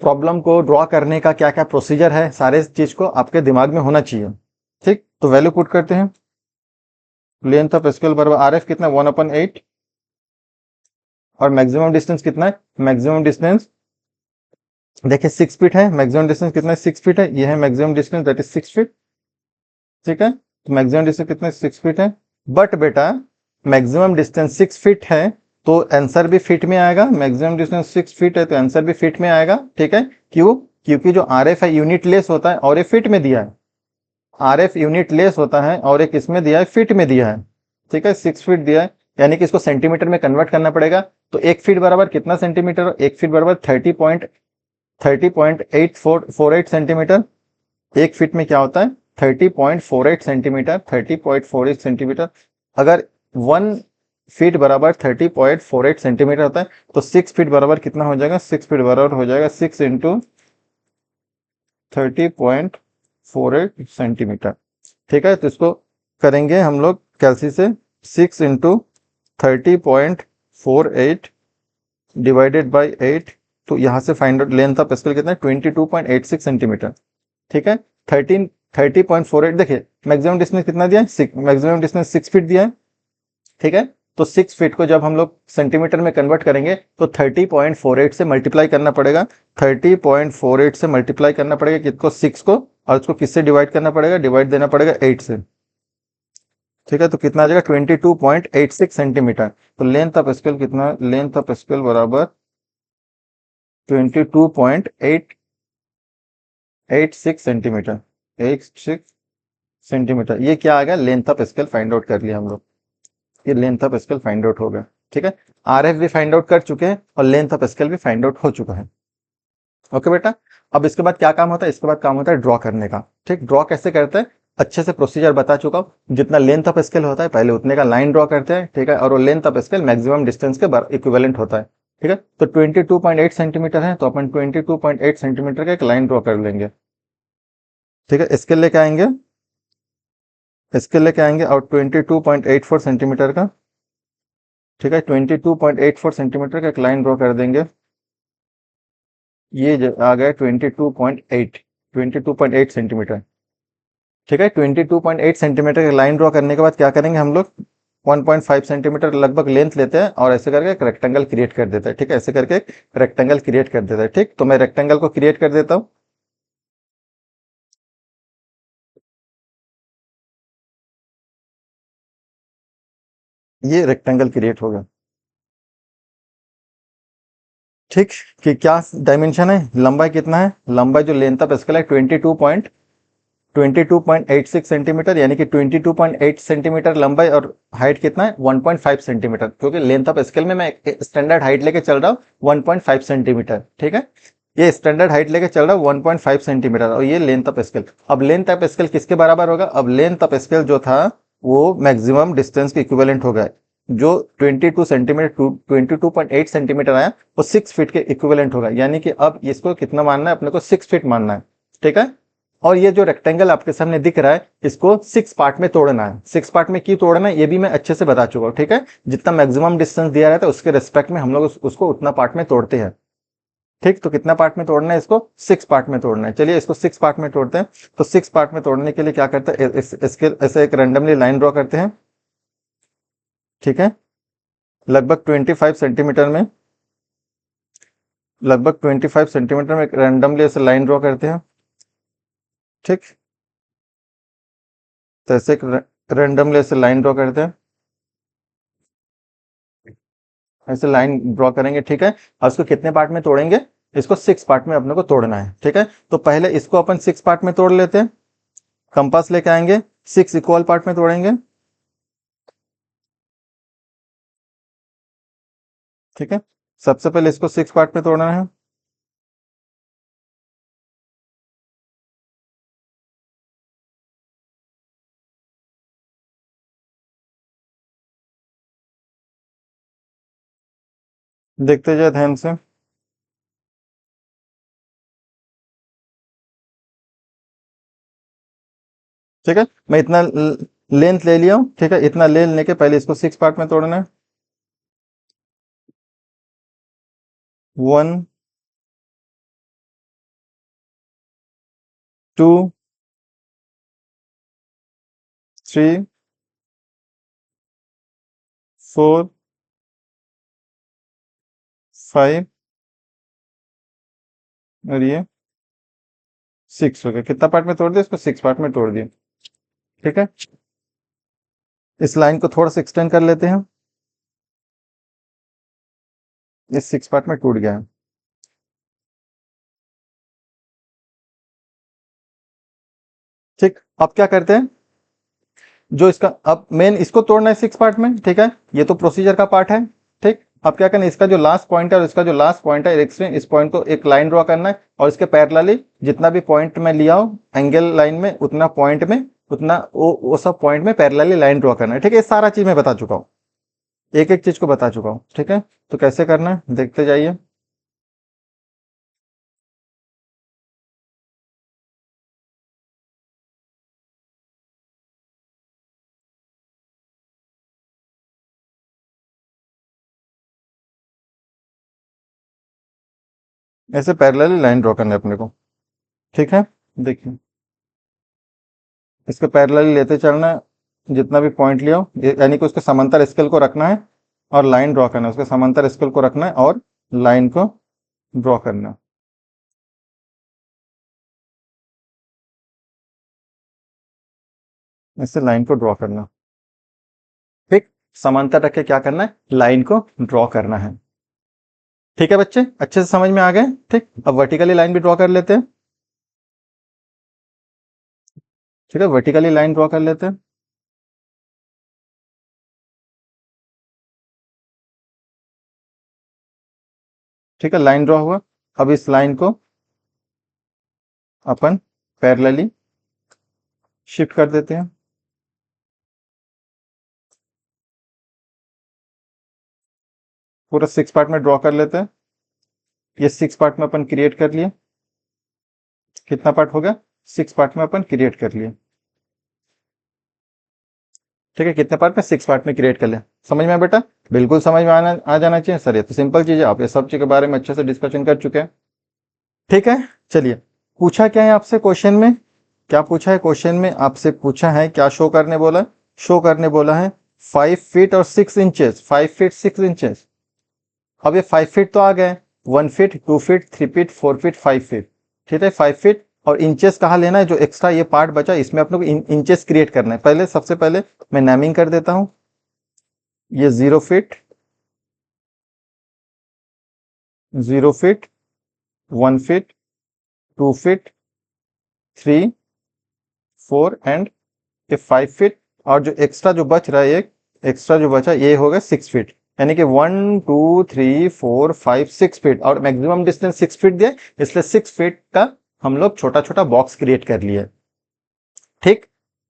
प्रॉब्लम को ड्रॉ करने का क्या क्या प्रोसीजर है, सारे चीज को आपके दिमाग में होना चाहिए। ठीक, तो वैल्यू पुट करते हैं, लेंथ ऑफ स्केल बराबर आर एफ कितना, 1/8, और मैक्सिमम डिस्टेंस कितना है, मैक्सिमम डिस्टेंस देखिए 6 फीट है। मैक्सिमम डिस्टेंस कितना है, 6 फीट है। ये है maximum distance that is 6 feet. ठीक है, तो मैक्सिमम डिस्टेंस कितना है, 6 फीट है। बट बेटा मैक्सिमम डिस्टेंस 6 फीट है, तो आंसर भी फिट में आएगा। मैक्सिमम डिस्टेंस 6 फीट है तो आंसर भी फिट में आएगा। ठीक है, क्यों, क्योंकि जो आर एफ है यूनिट लेस होता है और ये फिट में दिया है। आर एफ यूनिट लेस होता है और एक इसमें दिया है, फिट में दिया है। ठीक है, 6 फीट दिया है, यानी कि इसको सेंटीमीटर में कन्वर्ट करना पड़ेगा। तो 1 फीट बराबर कितना सेंटीमीटर, 1 फीट बराबर 30.848 सेंटीमीटर। 1 फीट में क्या होता है, 30.48 सेंटीमीटर, 30.48 सेंटीमीटर। अगर 1 फीट बराबर 30.48 सेंटीमीटर होता है, तो 6 फीट बराबर कितना हो जाएगा, 6 फीट बराबर हो जाएगा 6 इंटू 30.48 सेंटीमीटर। ठीक है, तो इसको करेंगे हम लोग कैलसी से, 6 इंटू 30.48 डिवाइडेड बाई 8, तो यहाँ से find out length of scale कितना है, 22.86 सेंटीमीटर। ठीक है, 30.48, देखिए मैक्सिमम डिस्टेंस कितना दिया है, मैक्सिमम डिस्टेंस 6 फीट दिया है। ठीक है, तो 6 फीट को जब हम लोग सेंटीमीटर में कन्वर्ट करेंगे तो 30.48 से मल्टीप्लाई करना पड़ेगा, 30.48 से मल्टीप्लाई करना पड़ेगा किसको, 6 को, और उसको किससे डिवाइड करना पड़ेगा, डिवाइड देना पड़ेगा 8 से। ठीक है, तो कितना आ जाएगा 22.86 सेंटीमीटर। तो लेंथ ऑफ स्केल कितना, लेंथ ऑफ स्केल बराबर 22.86 सेंटीमीटर, 86 सेंटीमीटर। ये क्या आ गया, length of scale find out कर लिया हम लोग, ये length of scale find out हो गया। ठीक है, आरएफ भी फाइंड आउट कर चुके हैं और लेंथ ऑफ स्केल भी फाइंड आउट हो चुका है। ओके बेटा, अब इसके बाद क्या काम होता है, इसके बाद काम होता है ड्रॉ करने का। ठीक, ड्रॉ कैसे करते हैं, अच्छे से प्रोसीजर बता चुका हूं। जितना लेंथ ऑफ स्केल होता है पहले उतने का लाइन ड्रॉ करते हैं। ठीक है, और वो length of scale maximum distance के इक्विवेलेंट होता है। ठीक है, तो 22.8 सेंटीमीटर है, तो अपन 22.8 सेंटीमीटर का एक लाइन ड्रॉ कर लेंगे। ठीक है, स्केल लेके आएंगे, स्केल लेके आएंगे और 22.84 सेंटीमीटर का, ठीक है, 22.84 सेंटीमीटर का एक लाइन ड्रॉ कर देंगे। ये आ गया 22.8 सेंटीमीटर। ठीक है, 22.8 सेंटीमीटर का लाइन ड्रॉ करने के बाद क्या करेंगे हम लोग, 1.5 सेंटीमीटर लगभग लेंथ लेते हैं और ऐसे करके एक रेक्टेंगल क्रिएट कर देते हैं। ठीक है, ऐसे करके एक रेक्टेंगल क्रिएट कर देते हैं। ठीक, तो मैं रेक्टेंगल को क्रिएट कर देता हूँ। ये रेक्टेंगल क्रिएट हो गया। ठीक, कि क्या डायमेंशन है, लंबाई कितना है, लंबाई जो लेंथ ऑफ स्केल है 22.86 सेंटीमीटर, यानी कि 22.8 सेंटीमीटर लंबाई, और हाइट कितना है 1.5 सेंटीमीटर, क्योंकि लेंथ ऑफ स्केल में मैं स्टैंडर्ड हाइट लेके चल रहा हूँ 1.5 सेंटीमीटर। ठीक है, ये स्टैंडर्ड हाइट लेके चल रहा हूँ 1.5 सेंटीमीटर, और ये लेंथ ऑफ स्केल। अब लेंथ ऑफ स्केल किसके बराबर होगा, अब लेंथ ऑफ स्केल जो था वो मैक्सिमम डिस्टेंस के इक्विवेलेंट हो गया। जो 22 सेंटीमीटर 22.8 सेंटीमीटर आया वो 6 फीट के इक्विवेलेंट होगा, यानी कि अब इसको कितना मानना है, अपने को 6 फीट मानना है। ठीक है, और ये जो रेक्टेंगल आपके सामने दिख रहा है इसको 6 पार्ट में तोड़ना है। 6 पार्ट में क्यों तोड़ना है ये भी मैं अच्छे से बता चुका हूँ। ठीक है, जितना मैक्सिमम डिस्टेंस दिया रहता है उसके रिस्पेक्ट में हम लोग उसको उतना पार्ट में तोड़ते हैं। ठीक, तो कितना पार्ट में तोड़ना है इसको, 6 पार्ट में तोड़ना है। चलिए इसको 6 पार्ट में तोड़ते हैं। तो 6 पार्ट में तोड़ने के लिए क्या करते हैं, इसके ऐसे एक रैंडमली लाइन ड्रॉ करते हैं। ठीक है, लगभग 25 सेंटीमीटर में, लगभग 25 सेंटीमीटर में एक रैंडमली ऐसे लाइन ड्रॉ करते हैं। ठीक, तो ऐसे एक रैंडमली ऐसे लाइन ड्रॉ करते हैं, ऐसे लाइन ड्रॉ करेंगे। ठीक है, और इसको कितने पार्ट में तोड़ेंगे, इसको 6 पार्ट में अपने को तोड़ना है। ठीक है, तो पहले इसको अपन 6 पार्ट में तोड़ लेते हैं। कंपास लेके आएंगे, 6 इक्वल पार्ट में तोड़ेंगे। ठीक है, सबसे पहले इसको 6 पार्ट में तोड़ना है। देखते जाए ध्यान से। ठीक है, मैं इतना लेंथ ले लिया हूं। ठीक है, इतना लेंथ लेके पहले इसको 6 पार्ट में तोड़ना है। 1 2 3 4 5 और ये 6 हो गया। कितना पार्ट में तोड़ दिया, इसको 6 पार्ट में तोड़ दिया। ठीक है, इस लाइन को थोड़ा सा एक्सटेंड कर लेते हैं। ये 6 पार्ट में टूट गया है। ठीक, अब क्या करते हैं, जो इसका अब मेन इसको तोड़ना है 6 पार्ट में। ठीक है, ये तो प्रोसीजर का पार्ट है। ठीक, अब क्या करना है, इसका जो लास्ट पॉइंट है और इसका जो लास्ट पॉइंट है इस पॉइंट को एक लाइन ड्रॉ करना है, और इसके पैरेलली जितना भी पॉइंट में लिया हो एंगल लाइन में, उतना पॉइंट में, उतना वो सब पॉइंट में पैरेलली लाइन ड्रॉ करना है। ठीक है, ये सारा चीज मैं बता चुका हूँ। एक एक चीज को बता चुका हूं, ठीक है। तो कैसे करना है देखते जाइए। ऐसे पैरेलली लाइन ड्रॉ करना है अपने को, ठीक है। देखिए, इसको पैरेलली लेते चलना है, जितना भी पॉइंट लिया हो यानी कि उसके समांतर स्केल को रखना है और लाइन ड्रॉ करना है, उसके समांतर स्केल को रखना है और लाइन को ड्रॉ करना है। इससे लाइन को ड्रॉ करना, ठीक। समांतर रख के क्या करना है, लाइन को ड्रॉ करना है। ठीक है बच्चे, अच्छे से समझ में आ गए। ठीक, अब वर्टिकली लाइन भी ड्रॉ कर लेते हैं। ठीक है, वर्टिकली लाइन ड्रॉ कर लेते हैं। ठीक है, लाइन ड्रॉ हुआ। अब इस लाइन को अपन पैरेलली शिफ्ट कर देते हैं। पूरा 6 पार्ट में ड्रॉ कर लेते हैं। ये 6 पार्ट में अपन क्रिएट कर लिए। कितना पार्ट हो गया, 6 पार्ट में अपन क्रिएट कर लिए। ठीक है, कितने पार्ट में, 6 पार्ट में क्रिएट कर लिया। समझ में आया बेटा, बिल्कुल समझ में आ जाना चाहिए सर। ये तो सिंपल चीज है, आप ये सब चीज के बारे में अच्छे से डिस्कशन कर चुके हैं। ठीक है, चलिए। पूछा क्या है आपसे क्वेश्चन में, क्या पूछा है क्वेश्चन में आपसे, पूछा है क्या शो करने बोला, शो करने बोला है 5 फीट और 6 इंचेस, 5 फीट 6 इंचेस। अब ये 5 फीट तो आ गए, 1 feet, 2 feet, 3 feet, 4 feet, 5 feet. ठीक है, 5 फीट और इंचेस कहाँ लेना है, जो एक्स्ट्रा ये पार्ट बचा इसमें अपने को इंचेस क्रिएट करना है। पहले सबसे पहले मैं नेमिंग कर देता हूं, ये 0 feet, 0 feet, 1 feet, 2 feet, 3, 4 and ये 5 फीट। और जो एक्स्ट्रा जो बच रहा है, एक एक्स्ट्रा जो बचा ये होगा 6 फीट। यानी कि 1, 2, 3, 4, 5, 6 फीट और मैक्सिमम डिस्टेंस 6 फीट दिया, इसलिए 6 फीट का हम लोग छोटा छोटा बॉक्स क्रिएट कर लिए। ठीक।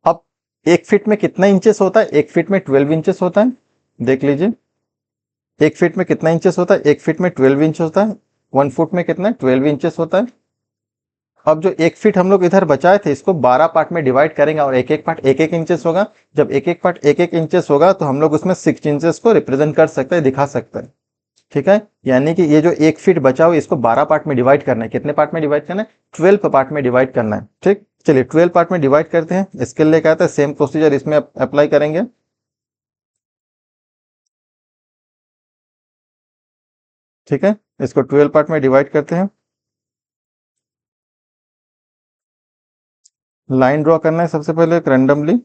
अब 1 फीट में कितना इंचेस होता है, 1 फीट में 12 इंचेस होता है। देख लीजिए, 1 फीट में कितना इंचेस होता है, 1 फीट में 12 इंच होता है। 1 फुट में कितना, 12 इंचेस होता है। अब जो 1 फीट हम लोग इधर बचाए थे, इसको 12 पार्ट में डिवाइड करेंगे और एक एक पार्ट 1 1 इंचेस होगा। जब एक एक पार्ट 1 1 इंचेस होगा तो हम लोग उसमें 6 इंचेस को रिप्रेजेंट कर सकते हैं, दिखा सकते हैं। ठीक है, यानी कि ये जो 1 फीट बचा हुआ इसको 12 पार्ट में डिवाइड करना है। कितने पार्ट में डिवाइड करना है, 12 पार्ट में डिवाइड करना है। ठीक, चलिए 12 पार्ट में डिवाइड करते हैं। इसके लिए क्या आता है, सेम प्रोसीजर इसमें अप्लाई करेंगे। ठीक है, इसको 12 पार्ट में डिवाइड करते हैं। लाइन ड्रॉ करना है सबसे पहले एक रैंडमली।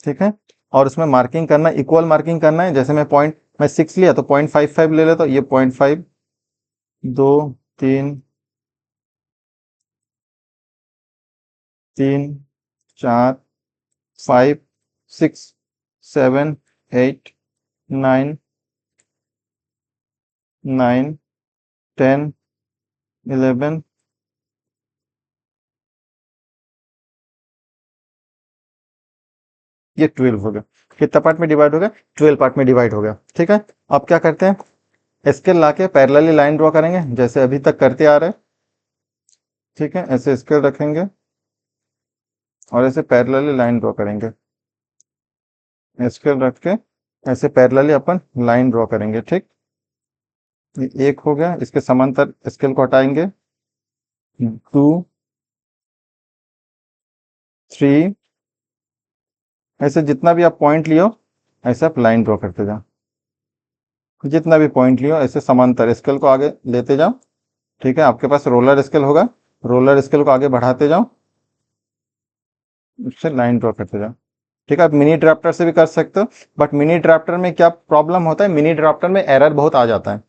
ठीक है, और उसमें मार्किंग करना है, इक्वल मार्किंग करना है। जैसे मैं 6 लिया तो 0.55 ले लेता हूं, ये 0.5, 2, 3, 4, 5, 6, 7, 8, 9, 10, 11, ये 12 हो गया। कितना पार्ट में डिवाइड हो गया, 12 पार्ट में डिवाइड हो गया। ठीक है, अब क्या करते हैं, स्केल लाके पैरेलली लाइन ड्रॉ करेंगे जैसे अभी तक करते आ रहे हैं। ठीक है, ऐसे स्केल रखेंगे और ऐसे पैरेलली लाइन ड्रॉ करेंगे। स्केल रख के ऐसे पैरेलली अपन लाइन ड्रॉ करेंगे। ठीक, ये एक हो गया, इसके समांतर स्केल को हटाएंगे। 2, 3, ऐसे जितना भी आप पॉइंट लियो ऐसे आप लाइन ड्रॉ करते जाओ। जितना भी पॉइंट लियो ऐसे समांतर स्केल को आगे लेते जाओ। ठीक है, आपके पास रोलर स्केल होगा, रोलर स्केल को आगे बढ़ाते जाओ, उससे लाइन ड्रॉ करते जाओ। ठीक है, आप मिनी ड्राफ्टर से भी कर सकते हो, बट मिनी ड्राफ्टर में क्या प्रॉब्लम होता है, मिनी ड्राफ्टर में एरर बहुत आ जाता है।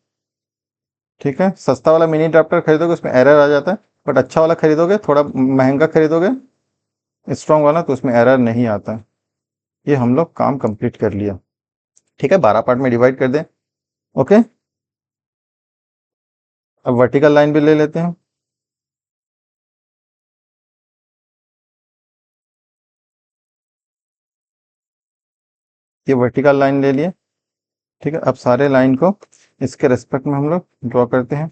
ठीक है, सस्ता वाला मिनी ड्राफ्टर खरीदोगे उसमें एरर आ जाता है, बट अच्छा वाला खरीदोगे, थोड़ा महंगा खरीदोगे स्ट्रॉन्ग वाला, तो उसमें एरर नहीं आता है। ये हम लोग काम कंप्लीट कर लिया। ठीक है, 12 पार्ट में डिवाइड कर दें। ओके, अब वर्टिकल लाइन भी ले लेते हैं। ये वर्टिकल लाइन ले लिए, ठीक है। अब सारे लाइन को इसके रेस्पेक्ट में हम लोग ड्रॉ करते हैं।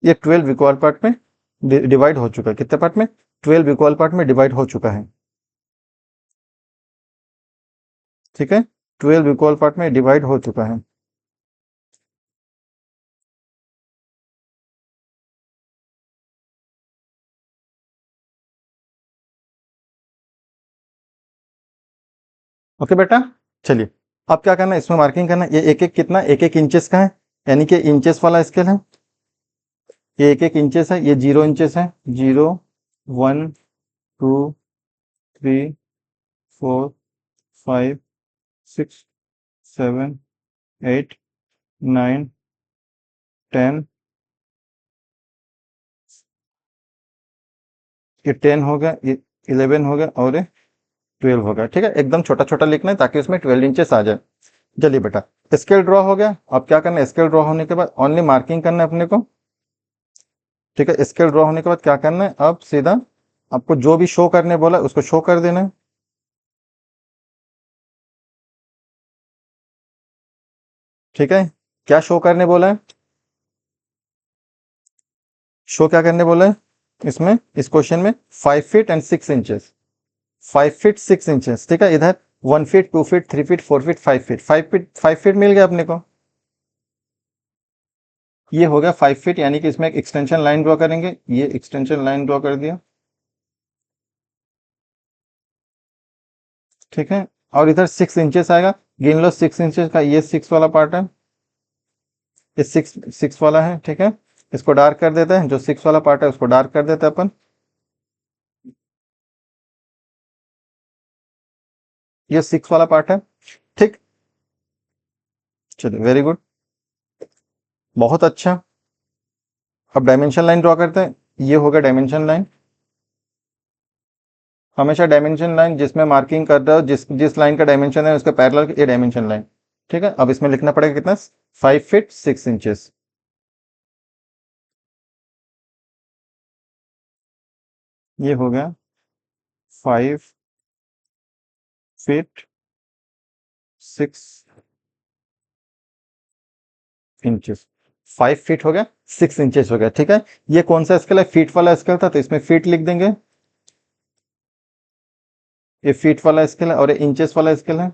ये 12 इक्वल पार्ट में डिवाइड हो चुका है। कितने पार्ट में? 12 इक्वल पार्ट में डिवाइड हो चुका है, ठीक है। 12 इक्वल पार्ट में डिवाइड हो चुका है। ओके बेटा, चलिए अब क्या करना है, इसमें मार्किंग करना है। ये एक एक कितना, एक एक इंचेस का है, यानी कि इंचेस वाला स्केल है। ये एक एक इंचेस है, ये 0 इंचेस है। 0 1 2 3 4 5 6 7 8 9 10, ये 10 हो गया, ये 11 हो गया और ये 12 हो गया, ठीक है। एकदम छोटा छोटा लिखना है ताकि उसमें 12 इंचेस आ जाए। चलिए बेटा, स्केल ड्रॉ हो गया। अब क्या करना है, स्केल ड्रॉ होने के बाद ओनली मार्किंग करना है अपने को, ठीक है। स्केल ड्रॉ होने के बाद क्या करना है, अब सीधा आपको जो भी शो करने बोला उसको शो कर देना है, ठीक है। क्या शो करने बोला है, शो क्या करने बोला है इसमें, इस क्वेश्चन में 5 feet and 6 inches, 5 feet 6 inches, ठीक है। इधर 1 feet 2 feet 3 feet 4 feet 5 feet, 5 feet मिल गया अपने को। ये हो गया 5 फीट, यानी कि इसमें एक एक्सटेंशन लाइन ड्रॉ करेंगे। ये एक्सटेंशन लाइन ड्रॉ कर दिया, ठीक है। और इधर 6 इंचेस आएगा, गिन लो 6 इंचेस का, ये 6 वाला पार्ट है, ये 6 वाला है, ठीक है। इसको डार्क कर देते हैं, जो 6 वाला पार्ट है उसको डार्क कर देते हैं अपन। ये 6 वाला पार्ट है, ठीक। चलिए, वेरी गुड, बहुत अच्छा। अब डायमेंशन लाइन ड्रॉ करते हैं। ये हो गया डायमेंशन लाइन। हमेशा डायमेंशन लाइन जिसमें मार्किंग कर रहे हो, जिस जिस लाइन का डायमेंशन है उसके पैरेलल ये डायमेंशन लाइन, ठीक है। अब इसमें लिखना पड़ेगा कितना, 5 फीट 6 इंचेस। ये हो गया 5 फीट 6 इंचेस। 5 फीट हो गया, 6 इंचेस हो गया, ठीक है। ये कौन सा स्केल है, फीट वाला स्केल था तो इसमें फीट लिख देंगे। ये फीट वाला स्केल है और ये इंचेस वाला स्केल है।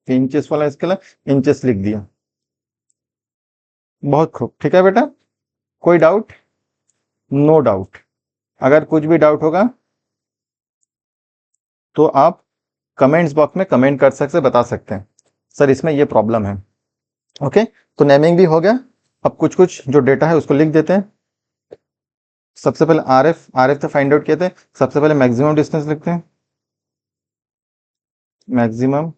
ये इंचेस वाला स्केल है, इंचेस लिख दिया। बहुत खूब, ठीक है बेटा। कोई डाउट? No doubt. अगर कुछ भी डाउट होगा तो आप कमेंट्स बॉक्स में कमेंट कर सकते, बता सकते हैं सर इसमें ये प्रॉब्लम है। ओके, तो नेमिंग भी हो गया। अब कुछ कुछ जो डेटा है उसको लिख देते हैं। सबसे पहले आर एफ तो फाइंड आउट किए थे। सबसे पहले मैक्सिमम डिस्टेंस लिखते हैं। मैक्सिमम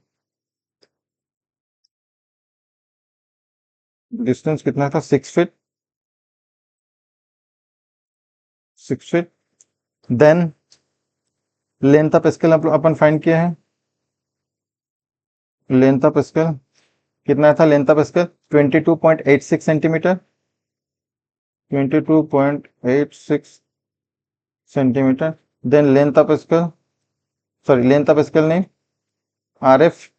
डिस्टेंस कितना था, 6 feet, 6 feet. Then length of scale अपन फाइंड किए हैं। लेंथ ऑफ स्केल कितना था, length of scale 22.86 centimetre, 22.86 centimetre. Then length of scale, sorry length of scale नहीं, आरएफ,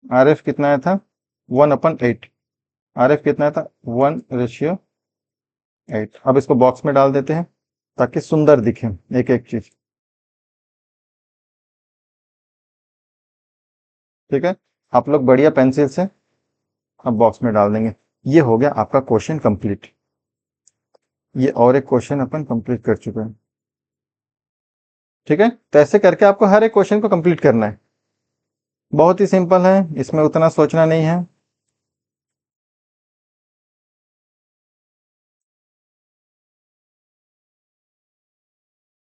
आरएफ कितना आया था 1/8। आरएफ कितना था 1:8। अब इसको बॉक्स में डाल देते हैं ताकि सुंदर दिखे एक एक चीज, ठीक है। आप लोग बढ़िया पेंसिल से अब बॉक्स में डाल देंगे। ये हो गया आपका क्वेश्चन कंप्लीट। ये और एक क्वेश्चन अपन कंप्लीट कर चुके हैं, ठीक है। तो ऐसे करके आपको हर एक क्वेश्चन को कंप्लीट करना है। बहुत ही सिंपल है, इसमें उतना सोचना नहीं है।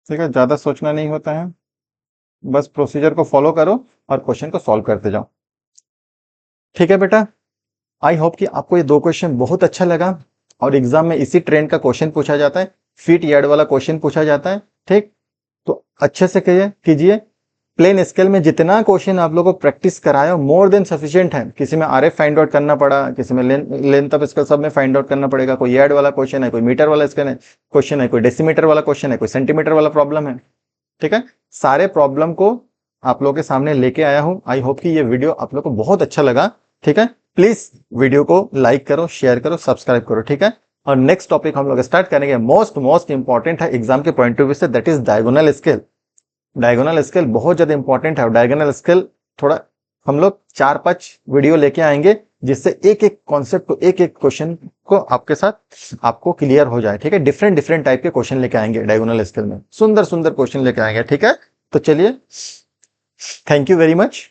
ठीक है, ज्यादा सोचना नहीं होता है, बस प्रोसीजर को फॉलो करो और क्वेश्चन को सॉल्व करते जाओ, ठीक है बेटा। आई होप कि आपको ये दो क्वेश्चन बहुत अच्छा लगा। और एग्जाम में इसी ट्रेंड का क्वेश्चन पूछा जाता है, फिट यार्ड वाला क्वेश्चन पूछा जाता है। ठीक, तो अच्छे से कीजिए। प्लेन स्केल में जितना क्वेश्चन आप लोगों को प्रैक्टिस कराया मोर देन सफिशिएंट है। किसी में आरएफ फाइंड आउट करना पड़ा, किसी में लेंथ ऑफ स्केल, सब में फाइंड आउट करना पड़ेगा। कोई यार्ड वाला क्वेश्चन है, कोई मीटर वाला स्केल है क्वेश्चन है, कोई डेसीमीटर वाला क्वेश्चन है, कोई सेंटीमीटर वाला प्रॉब्लम है। ठीक है, सारे प्रॉब्लम को आप लोगों के सामने लेके आया हूं। आई होप कि ये वीडियो आप लोग को बहुत अच्छा लगा। ठीक है, प्लीज वीडियो को लाइक करो, शेयर करो, सब्सक्राइब करो। ठीक है, और नेक्स्ट टॉपिक हम लोग स्टार्ट करेंगे, मोस्ट इंपॉर्टेंट है एग्जाम के पॉइंट ऑफ व्यू से, that is diagonal scale. Diagonal scale बहुत ज्यादा इंपॉर्टेंट है और डायगोनल स्केल थोड़ा हम लोग 4-5 वीडियो लेके आएंगे, जिससे एक एक कॉन्सेप्ट को, एक एक क्वेश्चन को आपके साथ आपको क्लियर हो जाए। ठीक है, डिफरेंट टाइप के क्वेश्चन लेके आएंगे डायगोनल स्केल में, सुंदर क्वेश्चन लेके आएंगे। ठीक है, तो चलिए, थैंक यू वेरी मच।